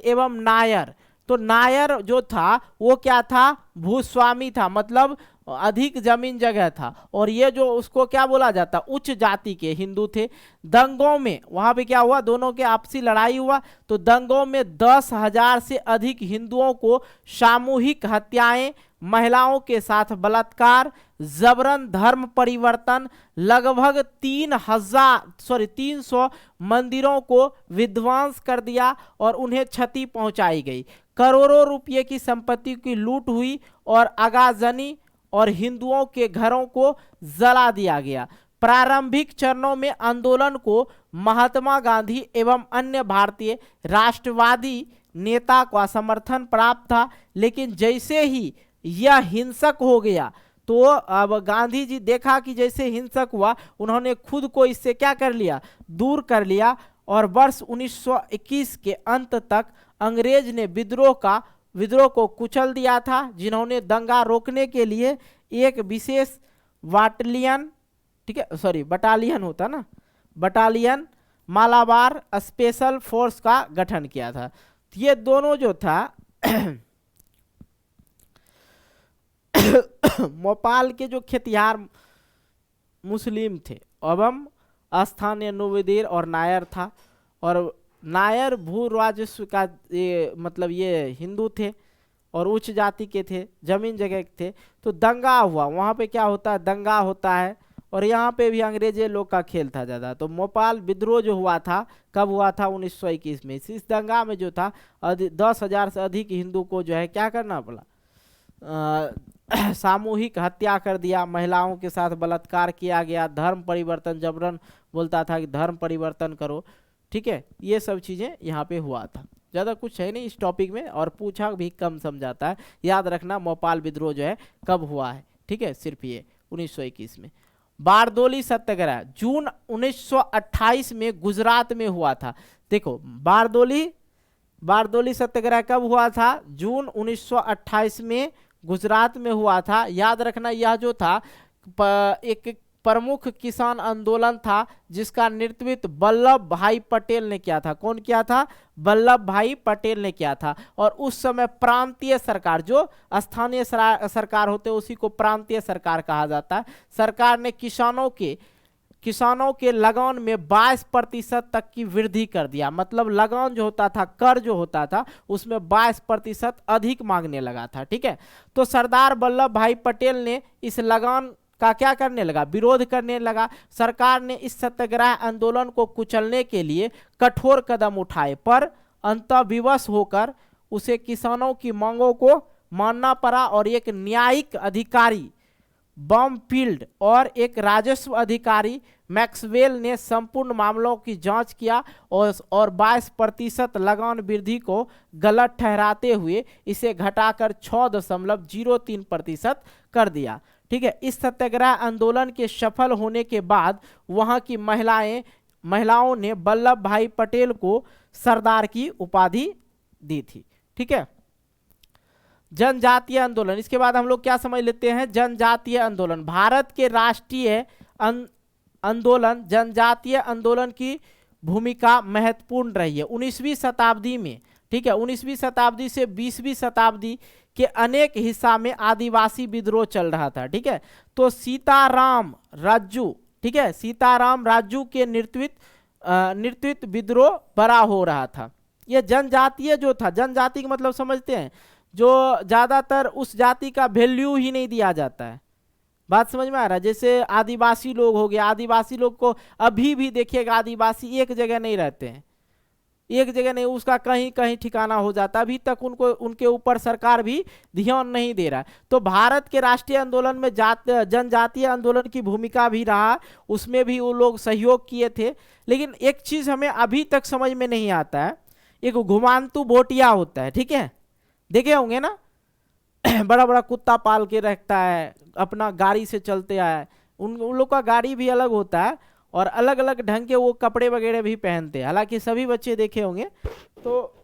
एवं नायर। तो नायर जो था वो क्या था? भूस्वामी था, मतलब अधिक जमीन जगह था। और ये जो उसको क्या बोला जाता? उच्च जाति के हिंदू थे। दंगों में वहां पे क्या हुआ? दोनों के आपसी लड़ाई हुआ। तो दंगों में 10,000 से अधिक हिंदुओं को सामूहिक हत्याएं, महिलाओं के साथ बलात्कार, जबरन धर्म परिवर्तन, लगभग 300 मंदिरों को विध्वंस कर दिया और उन्हें क्षति पहुंचाई गई। करोड़ों रुपये की संपत्ति की लूट हुई और आगाजनी और हिंदुओं के घरों को जला दिया गया। प्रारंभिक चरणों में आंदोलन को महात्मा गांधी एवं अन्य भारतीय राष्ट्रवादी नेता का समर्थन प्राप्त था। लेकिन जैसे ही यह हिंसक हो गया तो अब गांधी जी देखा कि जैसे हिंसक हुआ, उन्होंने खुद को इससे क्या कर लिया? दूर कर लिया। और वर्ष 1921 के अंत तक अंग्रेज ने विद्रोह को कुचल दिया था, जिन्होंने दंगा रोकने के लिए एक विशेष बटालियन मालाबार स्पेशल फोर्स का गठन किया था। ये दोनों जो था मोपाल के जो खेतिहार मुस्लिम थे एवं स्थानीय नबूदिर और नायर था। और नायर भू राजस्व का मतलब ये हिंदू थे और उच्च जाति के थे, जमीन जगह के थे। तो दंगा हुआ वहाँ पे, क्या होता है? दंगा होता है। और यहाँ पे भी अंग्रेजे लोग का खेल था ज़्यादा। तो मोपाल विद्रोह जो हुआ था, कब हुआ था? 1921 में। इस दंगा में जो था 10,000 से अधिक हिंदू को जो है क्या करना पड़ा? सामूहिक हत्या कर दिया, महिलाओं के साथ बलात्कार किया गया, धर्म परिवर्तन, जबरन बोलता था कि धर्म परिवर्तन करो, ठीक है। ये सब चीज़ें यहाँ पे हुआ था। ज़्यादा कुछ है नहीं इस टॉपिक में और पूछा भी कम समझाता है। याद रखना मोपाल विद्रोह जो है कब हुआ है, ठीक है, सिर्फ ये 1921 में। बारदोली सत्याग्रह जून 1928 में गुजरात में हुआ था। देखो बारदोली सत्याग्रह कब हुआ था? जून 1928 में गुजरात में हुआ था। याद रखना यह जो था एक प्रमुख किसान आंदोलन था जिसका नेतृत्व वल्लभ भाई पटेल ने किया था। कौन किया था? वल्लभ भाई पटेल ने किया था। और उस समय प्रांतीय सरकार, जो स्थानीय सरकार होते उसी को प्रांतीय सरकार कहा जाता है, सरकार ने किसानों के लगान में 22% तक की वृद्धि कर दिया। मतलब लगान जो होता था, कर जो होता था, उसमें 22% अधिक मांगने लगा था, ठीक है। तो सरदार वल्लभ भाई पटेल ने इस लगान का क्या करने लगा? विरोध करने लगा। सरकार ने इस सत्याग्रह आंदोलन को कुचलने के लिए कठोर कदम उठाए, पर अंततः विवश होकर उसे किसानों की मांगों को मानना पड़ा और एक न्यायिक अधिकारी बमफील्ड और एक राजस्व अधिकारी मैक्सवेल ने संपूर्ण मामलों की जांच किया और 22% लगान वृद्धि को गलत ठहराते हुए इसे घटाकर 6.03% कर दिया। ठीक है, इस सत्याग्रह आंदोलन के सफल होने के बाद वहां की महिलाओं ने वल्लभ भाई पटेल को सरदार की उपाधि दी थी। ठीक है, जनजातीय आंदोलन, इसके बाद हम लोग क्या समझ लेते हैं, जनजातीय आंदोलन। भारत के राष्ट्रीय आंदोलन जनजातीय आंदोलन की भूमिका महत्वपूर्ण रही है 19वीं शताब्दी में। ठीक है, 19वीं शताब्दी से 20वीं शताब्दी के अनेक हिस्सा में आदिवासी विद्रोह चल रहा था। ठीक है, तो सीताराम राजू, ठीक है, सीताराम राजू के नेतृत्व विद्रोह बड़ा हो रहा था। यह जनजातीय जो था, जनजाति का मतलब समझते हैं, जो ज्यादातर उस जाति का वैल्यू ही नहीं दिया जाता है। बात समझ में आ रहा है? जैसे आदिवासी लोग हो गए, आदिवासी लोग को अभी भी देखिएगा, आदिवासी एक जगह नहीं रहते हैं, एक जगह नहीं, उसका कहीं कहीं ठिकाना हो जाता, अभी तक उनको उनके ऊपर सरकार भी ध्यान नहीं दे रहा है। तो भारत के राष्ट्रीय आंदोलन में जनजातीय आंदोलन की भूमिका भी रहा, उसमें भी वो लोग सहयोग किए थे। लेकिन एक चीज हमें अभी तक समझ में नहीं आता है, एक घुमांतु भोटिया होता है। ठीक है, देखे होंगे ना, बड़ा बड़ा कुत्ता पाल के रखता है, अपना गाड़ी से चलते आए, उन लोग का गाड़ी भी अलग होता है और अलग अलग ढंग के वो कपड़े वगैरह भी पहनते हैं। हालांकि सभी बच्चे देखे होंगे, तो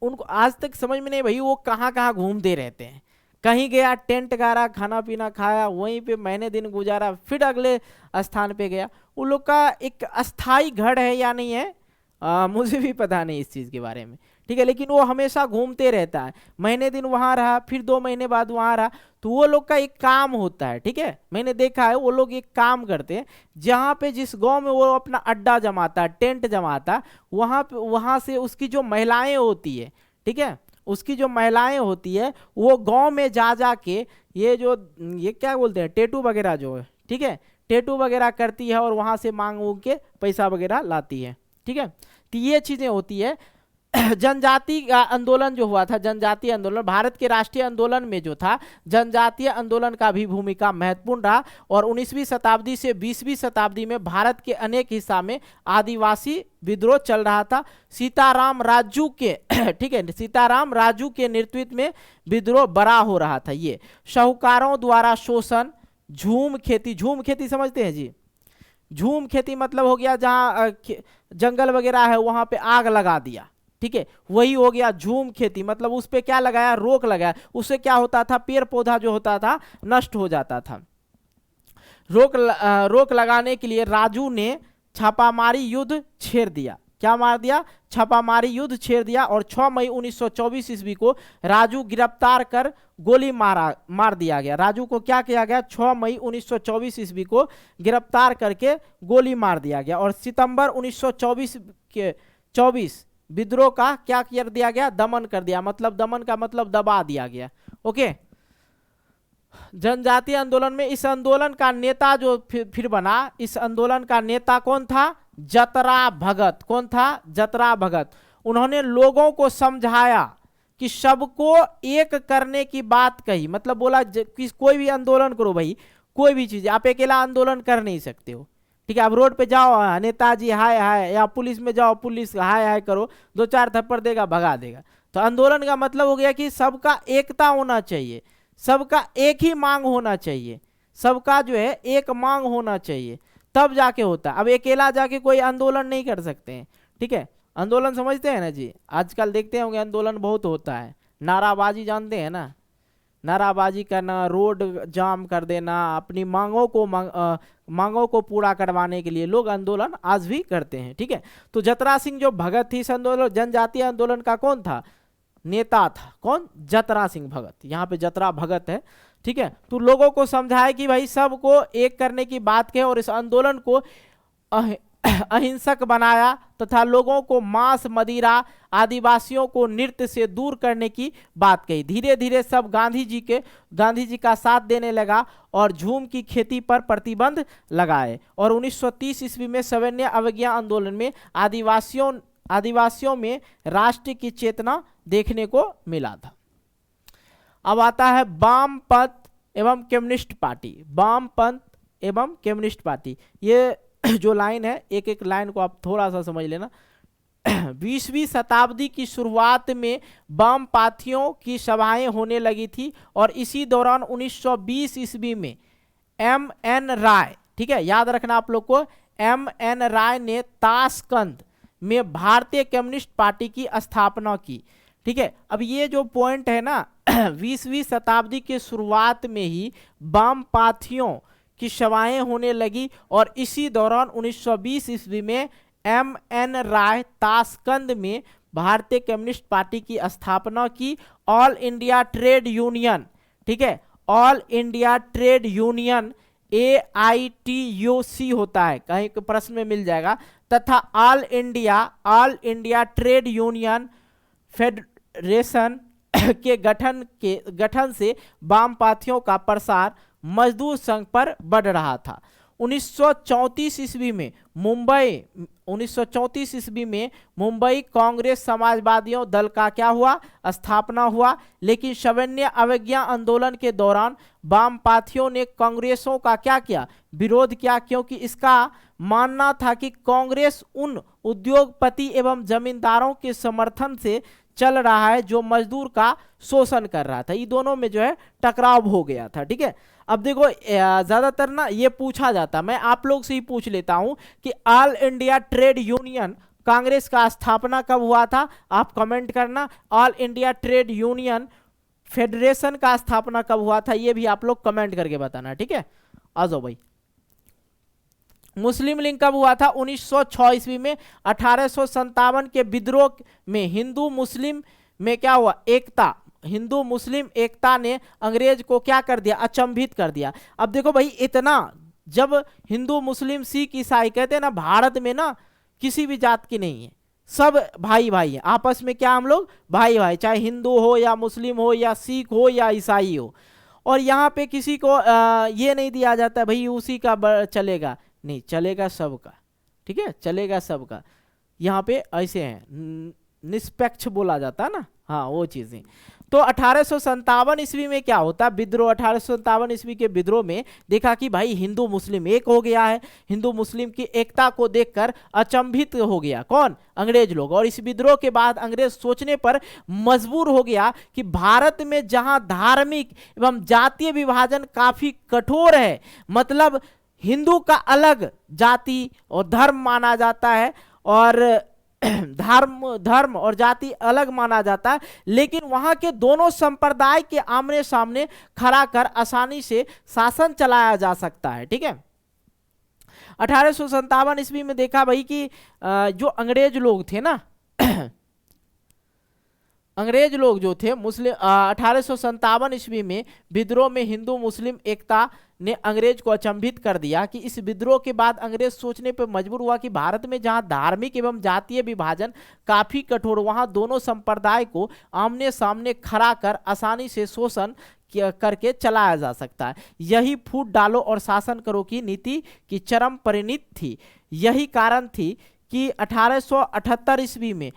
उनको आज तक समझ में नहीं भाई वो कहाँ कहाँ घूमते रहते हैं। कहीं गया टेंट गाड़ा, खाना पीना खाया, वहीं पे महीने दिन गुजारा, फिर अगले स्थान पे गया। उन लोग का एक अस्थाई घर है या नहीं है, मुझे भी पता नहीं इस चीज़ के बारे में। ठीक है, लेकिन वो हमेशा घूमते रहता है, महीने दिन वहाँ रहा, फिर 2 महीने बाद वहाँ रहा। तो वो लोग का एक काम होता है। ठीक है, मैंने देखा है वो लोग एक काम करते हैं, जहाँ पे जिस गांव में वो अपना अड्डा जमाता है, टेंट जमाता है, वहाँ से उसकी जो महिलाएं होती है, ठीक है, उसकी जो महिलाएं होती है वो गांव में जा के ये क्या बोलते हैं, टेटू वगैरह जो है, ठीक है, टेटू वगैरह करती है और वहाँ से मांग के पैसा वगैरह लाती है। ठीक है, तो ये चीज़ें होती है। जनजाति आंदोलन जो हुआ था, जनजातीय आंदोलन, भारत के राष्ट्रीय आंदोलन में जो था, जनजातीय आंदोलन का भी भूमिका महत्वपूर्ण रहा और 19वीं शताब्दी से 20वीं शताब्दी में भारत के अनेक हिस्सा में आदिवासी विद्रोह चल रहा था। सीताराम राजू के ठीक है, सीताराम राजू के नेतृत्व में विद्रोह बड़ा हो रहा था। ये साहूकारों द्वारा शोषण, झूम खेती समझते हैं जी, झूम खेती मतलब हो गया जहाँ जंगल वगैरह है वहां पे आग लगा दिया। ठीक है, वही हो गया झूम खेती, मतलब उस पे क्या लगाया, रोक लगाया। उससे क्या होता था, पेड़ पौधा जो होता था नष्ट हो जाता था। रोक लगाने के लिए राजू ने छापामारी युद्ध छेड़ दिया। क्या मार दिया, छापामारी युद्ध छेड़ दिया और 6 मई 1924 ईस्वी को राजू गिरफ्तार कर गोली मार दिया गया। राजू को क्या किया गया, 6 मई 1924 ईस्वी को गिरफ्तार करके गोली मार दिया गया और सितंबर 1924 विद्रोह का क्या कर दिया गया, दमन कर दिया। मतलब दमन का मतलब दबा दिया गया। ओके, जनजातीय आंदोलन में इस आंदोलन का नेता जो फिर बना, इस आंदोलन का नेता कौन था, जतरा भगत। कौन था, जतरा भगत। उन्होंने लोगों को समझाया कि सबको एक करने की बात कही, मतलब बोला कि कोई भी आंदोलन करो भाई, कोई भी चीज, आप अकेला आंदोलन कर नहीं सकते हो। ठीक है, आप रोड पे जाओ, नेताजी हाय हाय, या पुलिस में जाओ, पुलिस हाय हाय करो, 2-4 थप्पड़ देगा, भगा देगा। तो आंदोलन का मतलब हो गया कि सबका एकता होना चाहिए, सबका एक ही मांग होना चाहिए, सबका जो है एक मांग होना चाहिए, तब जाके होता है। अब अकेला जाके कोई आंदोलन नहीं कर सकते हैं। ठीक है, आंदोलन समझते हैं ना जी, आजकल देखते होंगे आंदोलन बहुत होता है, नाराबाजी जानते हैं ना, नाराबाजी करना, रोड जाम कर देना, अपनी मांगों को पूरा करवाने के लिए लोग आंदोलन आज भी करते हैं। ठीक है, तो जतरा सिंह जो भगत थी इस आंदोलन, जनजातीय आंदोलन का कौन था, नेता था। कौन, जतरा सिंह भगत, यहाँ पे जतरा भगत है। ठीक है, तो लोगों को समझाया कि भाई सबको एक करने की बात कहे और इस आंदोलन को अहिंसक बनाया तथा लोगों को मांस, मदिरा, आदिवासियों को नृत्य से दूर करने की बात कही। धीरे धीरे सब गांधी जी का साथ देने लगा और झूम की खेती पर प्रतिबंध लगाए और 1930 ईस्वी में सविनय अवज्ञा आंदोलन में आदिवासियों में राष्ट्र की चेतना देखने को मिला था। अब आता है वामपंथ एवं कम्युनिस्ट पार्टी। वामपंथ एवं कम्युनिस्ट पार्टी, ये जो लाइन है, एक एक लाइन को आप थोड़ा सा समझ लेना। 20वीं शताब्दी की शुरुआत में वामपंथियों की सभाएं होने लगी थी और इसी दौरान 1920 ईस्वी में M.N. राय, ठीक है, याद रखना आप लोग को, M.N. राय ने ताशकंद में भारतीय कम्युनिस्ट पार्टी की स्थापना की। ठीक है, अब ये जो पॉइंट है ना, 20वीं शताब्दी के शुरुआत में ही वामपंथियों की सभाएं होने लगी और इसी दौरान 1920 ईस्वी में M.N. राय ताशकंद में भारतीय कम्युनिस्ट पार्टी की स्थापना की। ऑल इंडिया ट्रेड यूनियन, ठीक है, all India trade union AITUC होता है, कहीं प्रश्न में मिल जाएगा, तथा all India trade union federation के गठन से वामपंथियों का प्रसार मजदूर संघ पर बढ़ रहा था। 1934 ईस्वी में मुंबई कांग्रेस समाजवादियों दल का क्या हुआ, स्थापना हुआ। लेकिन सविनय अवज्ञा आंदोलन के दौरान वामपंथियों ने कांग्रेसों का क्या किया, विरोध किया, क्योंकि इसका मानना था कि कांग्रेस उन उद्योगपति एवं जमींदारों के समर्थन से चल रहा है जो मजदूर का शोषण कर रहा था। ये दोनों में जो है टकराव हो गया था। ठीक है, अब देखो ज्यादातर ना ये पूछा जाता, मैं आप लोग से ही पूछ लेता हूं कि all India trade union Congress का स्थापना कब हुआ था, आप कमेंट करना। All India trade union federation का स्थापना कब हुआ था, ये भी आप लोग कमेंट करके बताना। ठीक है, आ जाओ भाई। मुस्लिम लीग कब हुआ था, 1906 ईस्वी में। 1857 के विद्रोह में हिंदू मुस्लिम में क्या हुआ, एकता, हिंदू मुस्लिम एकता ने अंग्रेज को क्या कर दिया, अचंभित कर दिया। अब देखो भाई, इतना जब हिंदू मुस्लिम सिख ईसाई कहते हैं ना, भारत में ना किसी भी जात की नहीं है, सब भाई भाई है आपस में, क्या हम लोग भाई भाई, चाहे हिंदू हो या मुस्लिम हो या सिख हो या ईसाई हो। और यहाँ पे किसी को ये नहीं दिया जाता भाई उसी का चलेगा, नहीं, चलेगा सबका। ठीक है, चलेगा सबका, यहाँ पे ऐसे हैं, निष्पक्ष बोला जाता है ना, हाँ वो चीजें। तो 1857 ईस्वी में क्या होता, विद्रोह। 1857 ईस्वी के विद्रोह में देखा कि भाई हिंदू मुस्लिम एक हो गया है, हिंदू मुस्लिम की एकता को देखकर अचंभित हो गया कौन, अंग्रेज लोग। और इस विद्रोह के बाद अंग्रेज सोचने पर मजबूर हो गया कि भारत में जहां धार्मिक एवं जातीय विभाजन काफी कठोर है, मतलब हिंदू का अलग जाति और धर्म माना जाता है और धर्म और जाति अलग माना जाता है, लेकिन वहां के दोनों संप्रदाय के आमने सामने खड़ा कर आसानी से शासन चलाया जा सकता है। ठीक है, 1857 ईस्वी में देखा भाई कि जो अंग्रेज लोग थे ना, अंग्रेज लोग जो थे मुस्लिम, 1857 ईस्वी में विद्रोह में हिंदू मुस्लिम एकता ने अंग्रेज को अचंभित कर दिया कि इस विद्रोह के बाद अंग्रेज सोचने पर मजबूर हुआ कि भारत में जहां धार्मिक एवं जातीय विभाजन काफी कठोर, वहां दोनों संप्रदाय को आमने सामने खड़ा कर आसानी से शोषण करके चलाया जा सकता है। यही फूट डालो और शासन करो की नीति की चरम परिणति थी। यही कारण थी कि 1878 ईस्वी में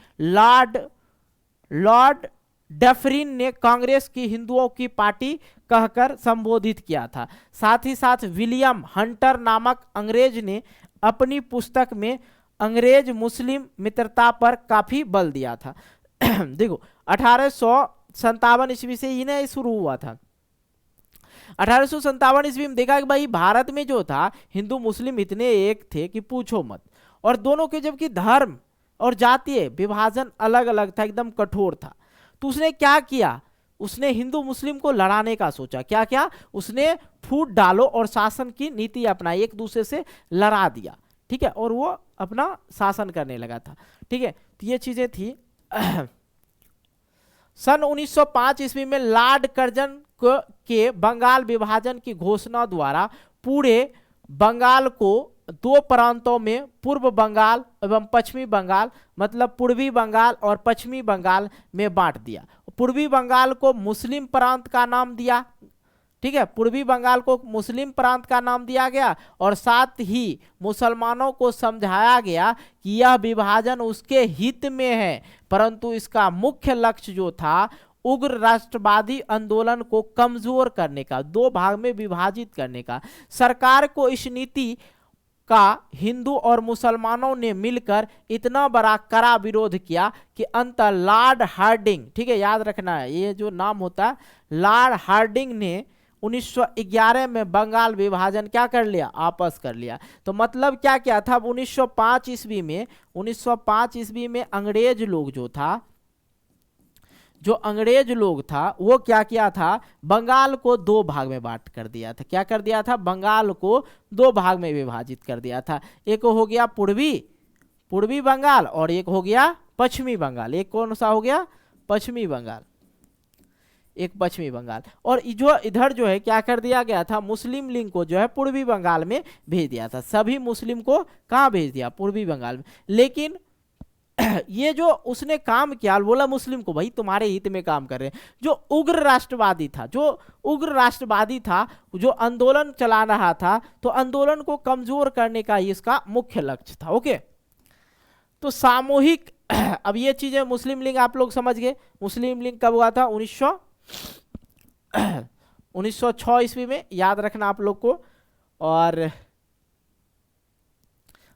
लॉर्ड डफरिन ने कांग्रेस की हिंदुओं की पार्टी कहकर संबोधित किया था। साथ ही साथ विलियम हंटर नामक अंग्रेज ने अपनी पुस्तक में अंग्रेज मुस्लिम मित्रता पर काफी बल दिया था। देखो 1857 ईस्वी से इन्हें शुरू हुआ था। 1857 ईस्वी में देखा कि भाई भारत में जो था हिंदू मुस्लिम इतने एक थे कि पूछो मत, और दोनों के जबकि धर्म और जातीय विभाजन अलग अलग था, एकदम कठोर था। तो उसने क्या किया, उसने हिंदू मुस्लिम को लड़ाने का सोचा। क्या क्या, उसने फूट डालो और शासन की नीति अपनाई, एक दूसरे से लड़ा दिया। ठीक है, और वो अपना शासन करने लगा था। ठीक है, तो ये चीजें थी। सन 1905 ईस्वी में लॉर्ड कर्जन के बंगाल विभाजन की घोषणा द्वारा पूरे बंगाल को दो प्रांतों में, पूर्व बंगाल एवं पश्चिमी बंगाल, मतलब पूर्वी बंगाल और पश्चिमी बंगाल में बांट दिया। पूर्वी बंगाल को मुस्लिम प्रांत का नाम दिया, ठीक है, पूर्वी बंगाल को मुस्लिम प्रांत का नाम दिया गया और साथ ही मुसलमानों को समझाया गया कि यह विभाजन उसके हित में है, परंतु इसका मुख्य लक्ष्य जो था उग्र राष्ट्रवादी आंदोलन को कमजोर करने का, दो भाग में विभाजित करने का। सरकार को इस नीति का हिंदू और मुसलमानों ने मिलकर इतना बड़ा कड़ा विरोध किया कि अंत लॉर्ड हार्डिंग, ठीक है याद रखना है ये जो नाम होता है, लॉर्ड हार्डिंग ने 1911 में बंगाल विभाजन क्या कर लिया, आपस कर लिया। तो मतलब क्या क्या था, 1905 ईस्वी में अंग्रेज लोग जो अंग्रेज लोग था वो क्या किया था, बंगाल को दो भाग में बांट कर दिया था। क्या कर दिया था, बंगाल को दो भाग में विभाजित कर दिया था। एक हो गया पूर्वी बंगाल और एक हो गया पश्चिमी बंगाल। एक कौन सा हो गया, पश्चिमी बंगाल, एक पश्चिमी बंगाल। और जो इधर जो है क्या कर दिया गया था, मुस्लिम लीग को जो है पूर्वी बंगाल में भेज दिया था। सभी मुस्लिम को कहाँ भेज दिया, पूर्वी बंगाल में। लेकिन ये जो उसने काम किया, बोला मुस्लिम को भाई तुम्हारे हित में काम कर रहे हैं। जो उग्र राष्ट्रवादी था, जो आंदोलन चला रहा था, तो आंदोलन को कमजोर करने का इसका मुख्य लक्ष्य था। ओके, तो सामूहिक अब ये चीजें मुस्लिम लीग आप लोग समझ गए। मुस्लिम लीग कब हुआ था, 1906 ईस्वी में, याद रखना आप लोग को। और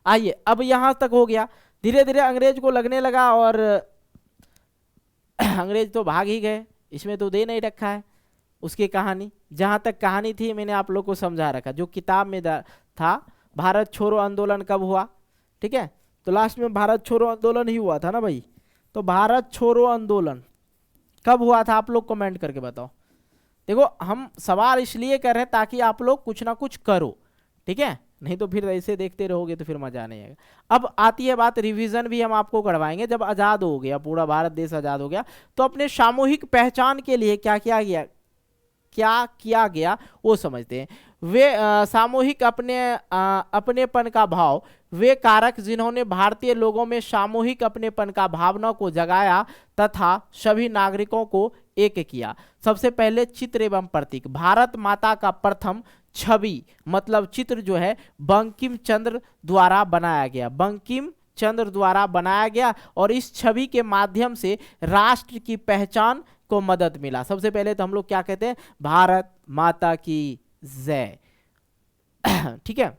आइए अब यहां तक हो गया। धीरे धीरे अंग्रेज को लगने लगा, और अंग्रेज तो भाग ही गए, इसमें तो दे नहीं रखा है उसकी कहानी। जहां तक कहानी थी मैंने आप लोग को समझा रखा, जो किताब में था। भारत छोड़ो आंदोलन कब हुआ, ठीक है, तो लास्ट में भारत छोड़ो आंदोलन ही हुआ था ना भाई। तो भारत छोड़ो आंदोलन कब हुआ था, आप लोग कमेंट करके बताओ। देखो हम सवाल इसलिए कर रहे हैं ताकि आप लोग कुछ ना कुछ करो, ठीक है, नहीं तो फिर ऐसे देखते रहोगे तो फिर मजा नहीं आएगा। अब आती है बात, रिवीजन भी हम आपको करवाएंगे। जब आज़ाद हो गया, पूरा भारत देश आज़ाद हो गया, तो अपने सामूहिक पहचान के लिए क्या किया गया वो समझते हैं। वे सामूहिक अपनेपन का भाव, वे कारक जिन्होंने भारतीय लोगों में सामूहिक अपनेपन का भावना को जगाया तथा सभी नागरिकों को एक किया। सबसे पहले चित्र एवं प्रतीक। भारत माता का प्रथम छवि मतलब चित्र जो है बंकिम चंद्र द्वारा बनाया गया, और इस छवि के माध्यम से राष्ट्र की पहचान को मदद मिला। सबसे पहले तो हम लोग क्या कहते हैं, भारत माता की जय, ठीक है।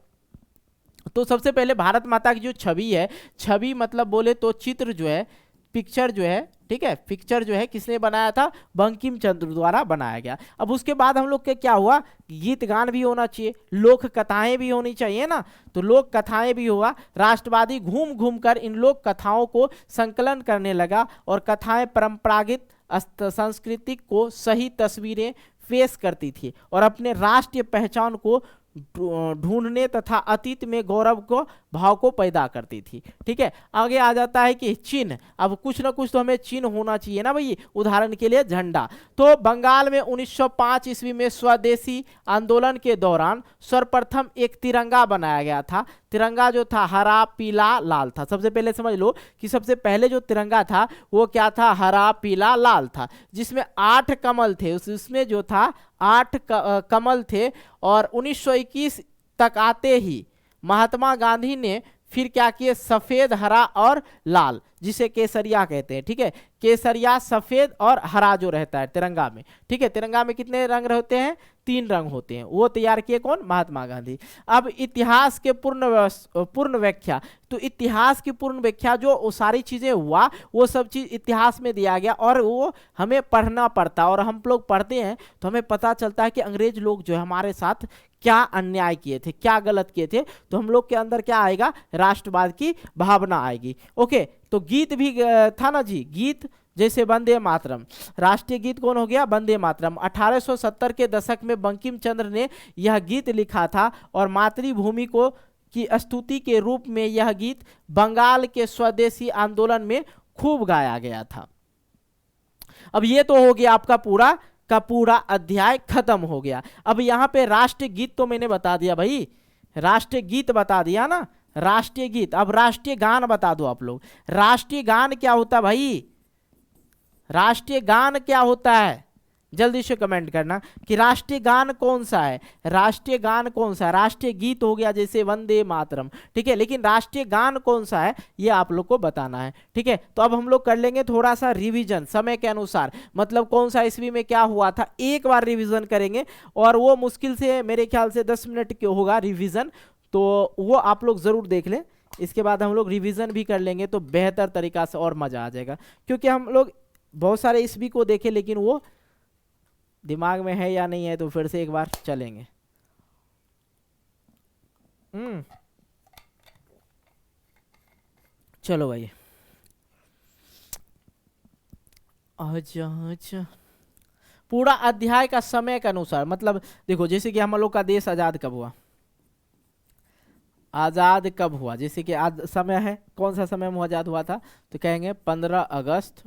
तो सबसे पहले भारत माता की जो छवि है, छवि मतलब बोले तो चित्र जो है, पिक्चर जो है, ठीक है, पिक्चर जो है किसने बनाया था, बंकिम चंद्र द्वारा बनाया गया। अब उसके बाद हम लोग के क्या हुआ, गीत गान भी होना चाहिए, लोक कथाएं भी होनी चाहिए ना, तो लोक कथाएं भी हुआ। राष्ट्रवादी घूम घूम कर इन लोक कथाओं को संकलन करने लगा, और कथाएं परंपरागत संस्कृति को सही तस्वीरें पेश करती थी और अपने राष्ट्रीय पहचान को ढूंढने तथा अतीत में गौरव को भाव को पैदा करती थी, ठीक है। आगे आ जाता है कि चिन्ह। अब कुछ ना कुछ तो हमें चिन्ह होना चाहिए ना भाई, उदाहरण के लिए झंडा। तो बंगाल में 1905 ईस्वी में स्वदेशी आंदोलन के दौरान सर्वप्रथम एक तिरंगा बनाया गया था। तिरंगा जो था हरा पीला लाल था। सबसे पहले समझ लो कि सबसे पहले जो तिरंगा था वो क्या था, हरा पीला लाल था, जिसमें 8 कमल थे। उसमें जो था 8 कमल थे। और 1921 तक आते ही महात्मा गांधी ने फिर क्या किए, सफेद हरा और लाल, जिसे केसरिया कहते हैं, ठीक है। केसरिया सफेद और हरा जो रहता है तिरंगा में, ठीक है। तिरंगा में कितने रंग होते हैं, 3 रंग होते हैं। वो तैयार किए कौन, महात्मा गांधी। अब इतिहास के पूर्ण व्याख्या, तो इतिहास की पूर्ण व्याख्या जो सारी चीजें हुआ वो सब चीज इतिहास में दिया गया, और वो हमें पढ़ना पड़ता, और हम लोग पढ़ते हैं तो हमें पता चलता है कि अंग्रेज लोग जो है हमारे साथ क्या अन्याय किए थे, क्या गलत किए थे। तो हम लोग के अंदर क्या आएगा, राष्ट्रवाद की भावना आएगी। ओके, तो गीत भी था ना जी, गीत जैसे वंदे मातरम, राष्ट्रीय गीत कौन हो गया, वंदे मातरम। 1870 के दशक में बंकिम चंद्र ने यह गीत लिखा था, और मातृभूमि को की स्तुति के रूप में यह गीत बंगाल के स्वदेशी आंदोलन में खूब गाया गया था। अब ये तो हो गया आपका पूरा का पूरा अध्याय खत्म हो गया। अब यहाँ पे राष्ट्रीय गीत तो मैंने बता दिया भाई, राष्ट्रीय गीत बता दिया ना, राष्ट्रीय गीत। अब राष्ट्रीय गान बता दो आप लोग। राष्ट्रीय गान क्या होता है भाई, राष्ट्रीय गान क्या होता है, जल्दी से कमेंट करना कि राष्ट्रीय गान कौन सा है, राष्ट्रीय गान कौन सा है। राष्ट्रीय गीत हो गया जैसे वंदे मातरम, ठीक है, लेकिन राष्ट्रीय गान कौन सा है ये आप लोग को बताना है, ठीक है। तो अब हम लोग कर लेंगे थोड़ा सा रिवीजन समय के अनुसार, मतलब कौन सा ईस्वी में क्या हुआ था, एक बार रिवीजन करेंगे और वो मुश्किल से मेरे ख्याल से 10 मिनट के होगा रिवीजन, तो वो आप लोग जरूर देख लें। इसके बाद हम लोग रिवीजन भी कर लेंगे तो बेहतर तरीका से और मजा आ जाएगा, क्योंकि हम लोग बहुत सारे ईस्वी को देखे लेकिन वो दिमाग में है या नहीं है, तो फिर से एक बार चलेंगे। चलो भाई, अच्छा अच्छा, पूरा अध्याय का समय के अनुसार, मतलब देखो जैसे कि हम लोग का देश आजाद कब हुआ, आजाद कब हुआ, जैसे कि आज समय है, कौन सा समय में आजाद हुआ था, तो कहेंगे 15 अगस्त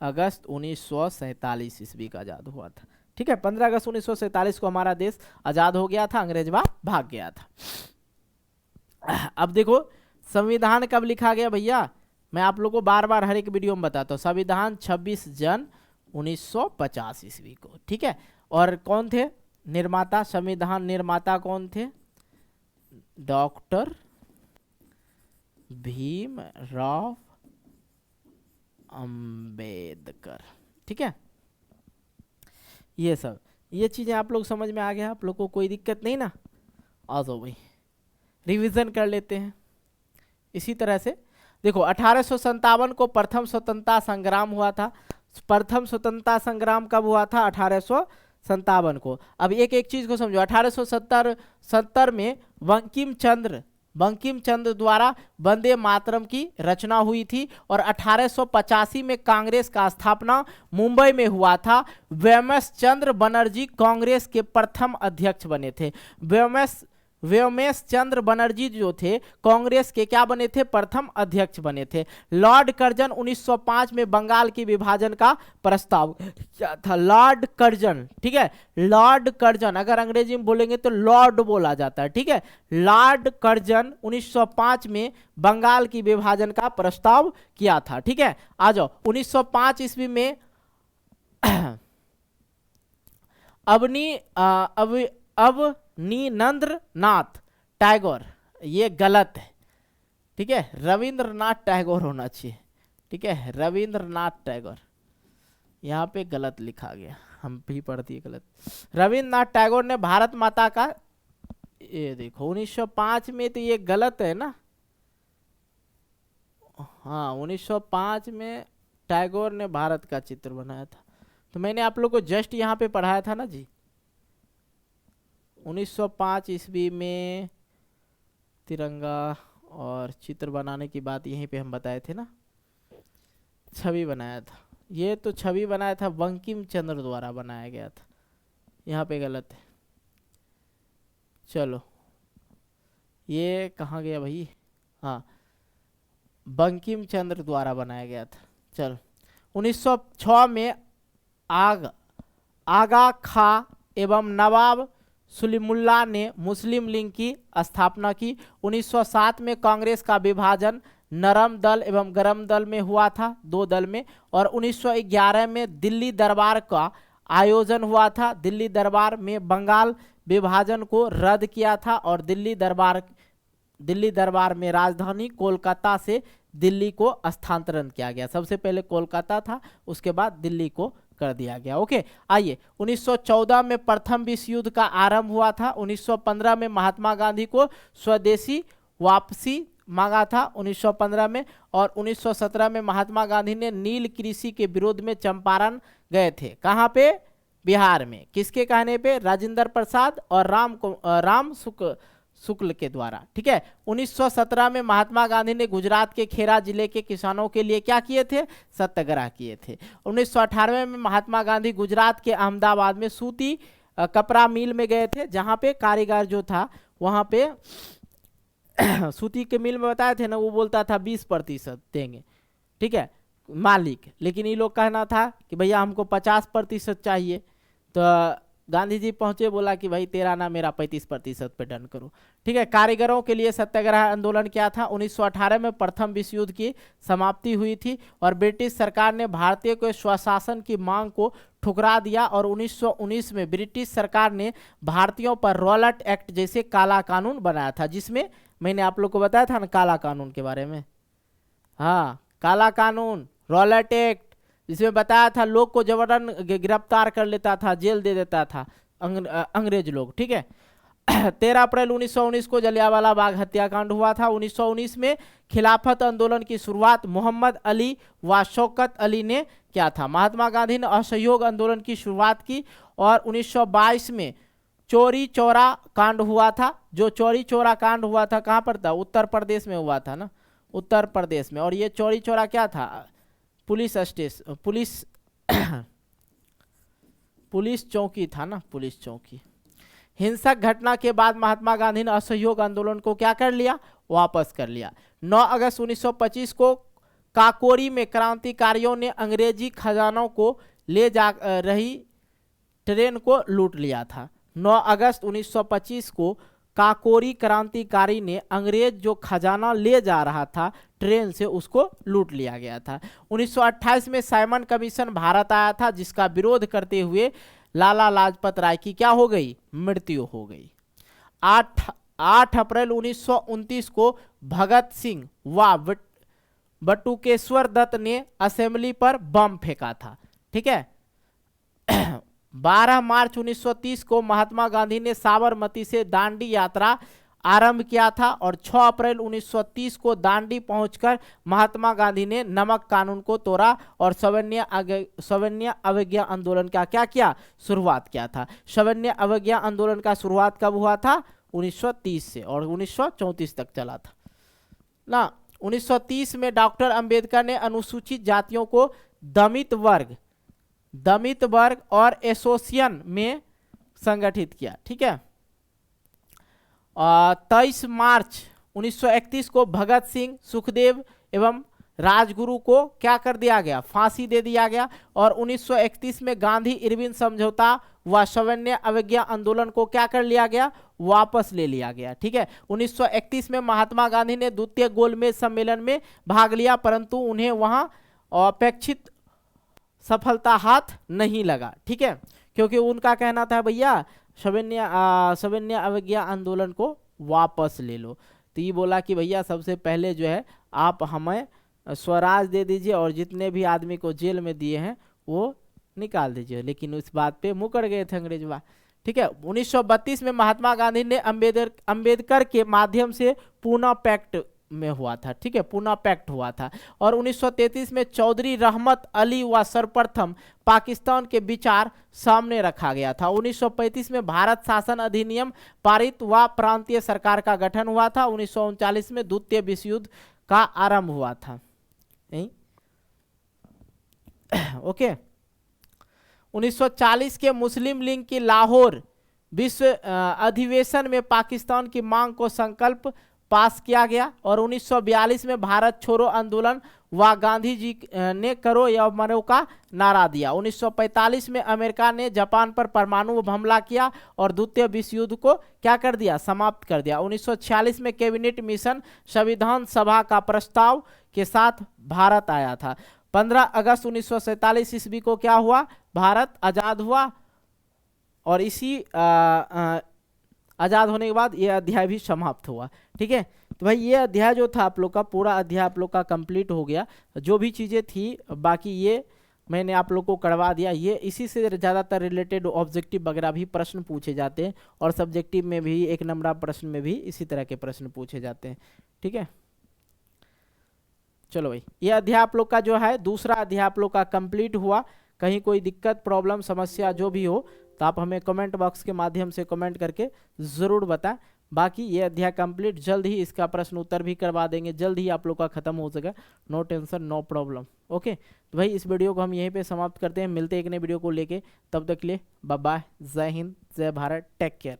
1947 ईस्वी का आजाद हुआ था, ठीक है। 15 अगस्त 1947 को हमारा देश आजाद हो गया था, अंग्रेज भाग गया था। अब देखो संविधान कब लिखा गया भैया, मैं आप लोगों को बार बार हर एक वीडियो में बताता हूँ, संविधान 26 जन 1950 ईस्वी को, ठीक है। और कौन थे निर्माता, संविधान निर्माता कौन थे, डॉक्टर भीमराव अंबेडकर, ठीक है। ये सब ये चीजें आप लोग समझ में आ गया, आप लोग को कोई दिक्कत नहीं ना। आ जाओ भाई रिवीजन कर लेते हैं। इसी तरह से देखो 1857 को प्रथम स्वतंत्रता संग्राम हुआ था, प्रथम स्वतंत्रता संग्राम कब हुआ था, 1857 को। अब एक एक चीज को समझो, 1870 में बंकिम चंद्र द्वारा वंदे मातरम की रचना हुई थी, और 1885 में कांग्रेस का स्थापना मुंबई में हुआ था। व्योमेश चंद्र बनर्जी कांग्रेस के प्रथम अध्यक्ष बने थे। व्योमेश चंद्र बनर्जी जो थे कांग्रेस के क्या बने थे, प्रथम अध्यक्ष बने थे। लॉर्ड कर्जन 1905 में बंगाल के विभाजन का प्रस्ताव क्या था, लॉर्ड कर्जन, ठीक है। लॉर्ड कर्जन अगर अंग्रेजी में बोलेंगे तो लॉर्ड बोला जाता है, ठीक है। लॉर्ड कर्जन 1905 में बंगाल की विभाजन का प्रस्ताव किया था, ठीक है। आ जाओ 1905 ईस्वी में अवनींद्रनाथ टैगोर, ये गलत है, ठीक है, रविंद्रनाथ टैगोर होना चाहिए, ठीक है, रविंद्रनाथ टैगोर, यहाँ पे गलत लिखा गया, हम भी पढ़ दिए गलत। रविंद्रनाथ टैगोर ने भारत माता का, ये देखो 1905 में, तो ये गलत है ना, हाँ 1905 में टैगोर ने भारत का चित्र बनाया था, तो मैंने आप लोग को जस्ट यहाँ पे पढ़ाया था ना जी, 1905 ईस्वी में तिरंगा और चित्र बनाने की बात यहीं पे हम बताए थे ना, छवि बनाया था, ये तो छवि बनाया था बंकिम चंद्र द्वारा बनाया गया था, यहाँ पे गलत है। चलो ये कहाँ गया भाई, हाँ बंकिम चंद्र द्वारा बनाया गया था। चलो 1906 में आगा खा एवं नवाब सुलीमुल्लाह ने मुस्लिम लीग की स्थापना की। 1907 में कांग्रेस का विभाजन नरम दल एवं गरम दल में हुआ था, 2 दल में। और 1911 में दिल्ली दरबार का आयोजन हुआ था। दिल्ली दरबार में बंगाल विभाजन को रद्द किया था और दिल्ली दरबार में राजधानी कोलकाता से दिल्ली को स्थानांतरण किया गया। सबसे पहले कोलकाता था, उसके बाद दिल्ली को कर दिया गया। ओके, आइए 1914 में प्रथम विश्व युद्ध का आरंभ हुआ था। 1915 में महात्मा गांधी को स्वदेशी वापसी मांगा था 1915 में, और 1917 में महात्मा गांधी ने नील कृषि के विरोध में चंपारण गए थे। कहाँ पे, बिहार में। किसके कहने पे, राजेंद्र प्रसाद और राम शुक्ल के द्वारा, ठीक है। 1917 में महात्मा गांधी ने गुजरात के खेरा जिले के किसानों के लिए क्या किए थे, सत्याग्रह किए थे। 1998 में महात्मा गांधी गुजरात के अहमदाबाद में सूती कपड़ा मिल में गए थे, जहां पे कारीगर जो था वहां पे सूती के मिल में बताए थे ना, वो बोलता था 20% देंगे, ठीक है, मालिक, लेकिन ये लोग कहना था कि भैया हमको 50% चाहिए। तो गांधी जी पहुंचे, बोला कि भाई तेरा ना मेरा 35% पे डन करो। ठीक है। कारीगरों के लिए सत्याग्रह आंदोलन क्या था? 1918 में प्रथम विश्व युद्ध की समाप्ति हुई थी और ब्रिटिश सरकार ने भारतीय को स्वशासन की मांग को ठुकरा दिया और 1919 में ब्रिटिश सरकार ने भारतीयों पर रॉलेट एक्ट जैसे काला कानून बनाया था, जिसमें मैंने आप लोग को बताया था ना काला कानून के बारे में। हाँ, काला कानून, रॉलेट एक्ट, जिसमें बताया था लोग को जबरन गिरफ्तार कर लेता था, जेल दे देता था अंग्रेज लोग। ठीक है। 13 अप्रैल 1919 को जलियांवाला बाग हत्याकांड हुआ था। 1919 में खिलाफत आंदोलन की शुरुआत मोहम्मद अली व शौकत अली ने किया था। महात्मा गांधी ने असहयोग आंदोलन की शुरुआत की और 1922 में चौरी चौरा कांड हुआ था। जो चौरी चौरा कांड हुआ था कहाँ पर था? उत्तर प्रदेश में हुआ था ना, उत्तर प्रदेश में। और ये चौरी चौरा क्या था? पुलिस स्टेशन, पुलिस चौकी था ना, पुलिस चौकी। हिंसक घटना के बाद महात्मा गांधी ने असहयोग आंदोलन को क्या कर लिया? वापस कर लिया। 9 अगस्त 1925 को काकोरी में क्रांतिकारियों ने अंग्रेजी खजानों को ले जा रही ट्रेन को लूट लिया था। 9 अगस्त 1925 को काकोरी क्रांतिकारी ने अंग्रेज जो खजाना ले जा रहा था ट्रेन से, उसको लूट लिया गया था। 1928 में साइमन कमीशन भारत आया था, जिसका विरोध करते हुए लाला लाजपत राय की क्या हो गई? मृत्यु हो गई। 8 अप्रैल 1929 को भगत सिंह व बटुकेश्वर दत्त ने असेंबली पर बम फेंका था। ठीक है। 12 मार्च 1930 को महात्मा गांधी ने साबरमती से दांडी यात्रा आरंभ किया था और 6 अप्रैल 1930 को दांडी पहुंचकर महात्मा गांधी ने नमक कानून को तोड़ा और सविनय अवज्ञा आंदोलन का क्या किया? शुरुआत किया था। सविनय अवज्ञा आंदोलन का शुरुआत कब हुआ था? 1930 से और 1934 तक चला था ना। 1930 में डॉक्टर अंबेडकर ने अनुसूचित जातियों को दमित वर्ग और एसोसिएशन में संगठित किया। ठीक है। 23 मार्च 1931 को भगत सिंह, सुखदेव एवं राजगुरु को क्या कर दिया गया? फांसी दे दिया गया। और 1931 में गांधी इरविन समझौता व सविनय अवज्ञा आंदोलन को क्या कर लिया गया? वापस ले लिया गया। ठीक है। 1931 में महात्मा गांधी ने द्वितीय गोलमेज सम्मेलन में भाग लिया, परंतु उन्हें वहां अपेक्षित सफलता हाथ नहीं लगा। ठीक है। क्योंकि उनका कहना था भैया सविनय अवज्ञा आंदोलन को वापस ले लो। तो ये बोला कि भैया सबसे पहले जो है आप हमें स्वराज दे दीजिए और जितने भी आदमी को जेल में दिए हैं वो निकाल दीजिए। लेकिन उस बात पे मुकर गए थे अंग्रेजवा। ठीक है। 1932 में महात्मा गांधी ने अंबेडकर के माध्यम से पूना पैक्ट में हुआ था। ठीक है, पूना पैक्ट हुआ था। और 1933 में चौधरी रहमत अली व सर्वप्रथम पाकिस्तान के विचार सामने रखा गया था। 1935 में भारत शासन अधिनियम पारित व प्रांतीय सरकार का गठन हुआ था। 1939 में द्वितीय विश्व युद्ध का आरंभ हुआ था। ओके। 1940 के मुस्लिम लीग की लाहौर विश्व अधिवेशन में पाकिस्तान की मांग को संकल्प पास किया गया। और 1942 में भारत छोड़ो आंदोलन व गांधी जी ने करो या मरो का नारा दिया। 1945 में अमेरिका ने जापान पर परमाणु हमला किया और द्वितीय विश्व युद्ध को क्या कर दिया? समाप्त कर दिया। 1946 में कैबिनेट मिशन संविधान सभा का प्रस्ताव के साथ भारत आया था। 15 अगस्त 1947 ईस्वी को क्या हुआ? भारत आजाद हुआ। और इसी आजाद होने के बाद ये अध्याय भी समाप्त हुआ। ठीक है। तो भाई ये अध्याय जो था आप लोग का, पूरा अध्याय आप लोग का कंप्लीट हो गया। जो भी चीज़ें थी बाकी ये मैंने आप लोग को करवा दिया। ये इसी से ज़्यादातर रिलेटेड ऑब्जेक्टिव वगैरह भी प्रश्न पूछे जाते हैं और सब्जेक्टिव में भी 1 नंबर प्रश्न में भी इसी तरह के प्रश्न पूछे जाते हैं। ठीक है। चलो भाई, ये अध्याय आप लोग का जो है, दूसरा अध्याय आप लोग का कंप्लीट हुआ। कहीं कोई दिक्कत, प्रॉब्लम, समस्या जो भी हो तो आप हमें कमेंट बॉक्स के माध्यम से कमेंट करके ज़रूर बताएं। बाकी ये अध्याय कंप्लीट, जल्द ही इसका प्रश्न उत्तर भी करवा देंगे, जल्द ही आप लोग का खत्म हो सकेगा। No tension, no problem. Okay. तो भाई इस वीडियो को हम यहीं पे समाप्त करते हैं। मिलते हैं एक नए वीडियो को लेके, तब तक के लिए बाय बाय। जय हिंद, जय भारत, टेक केयर।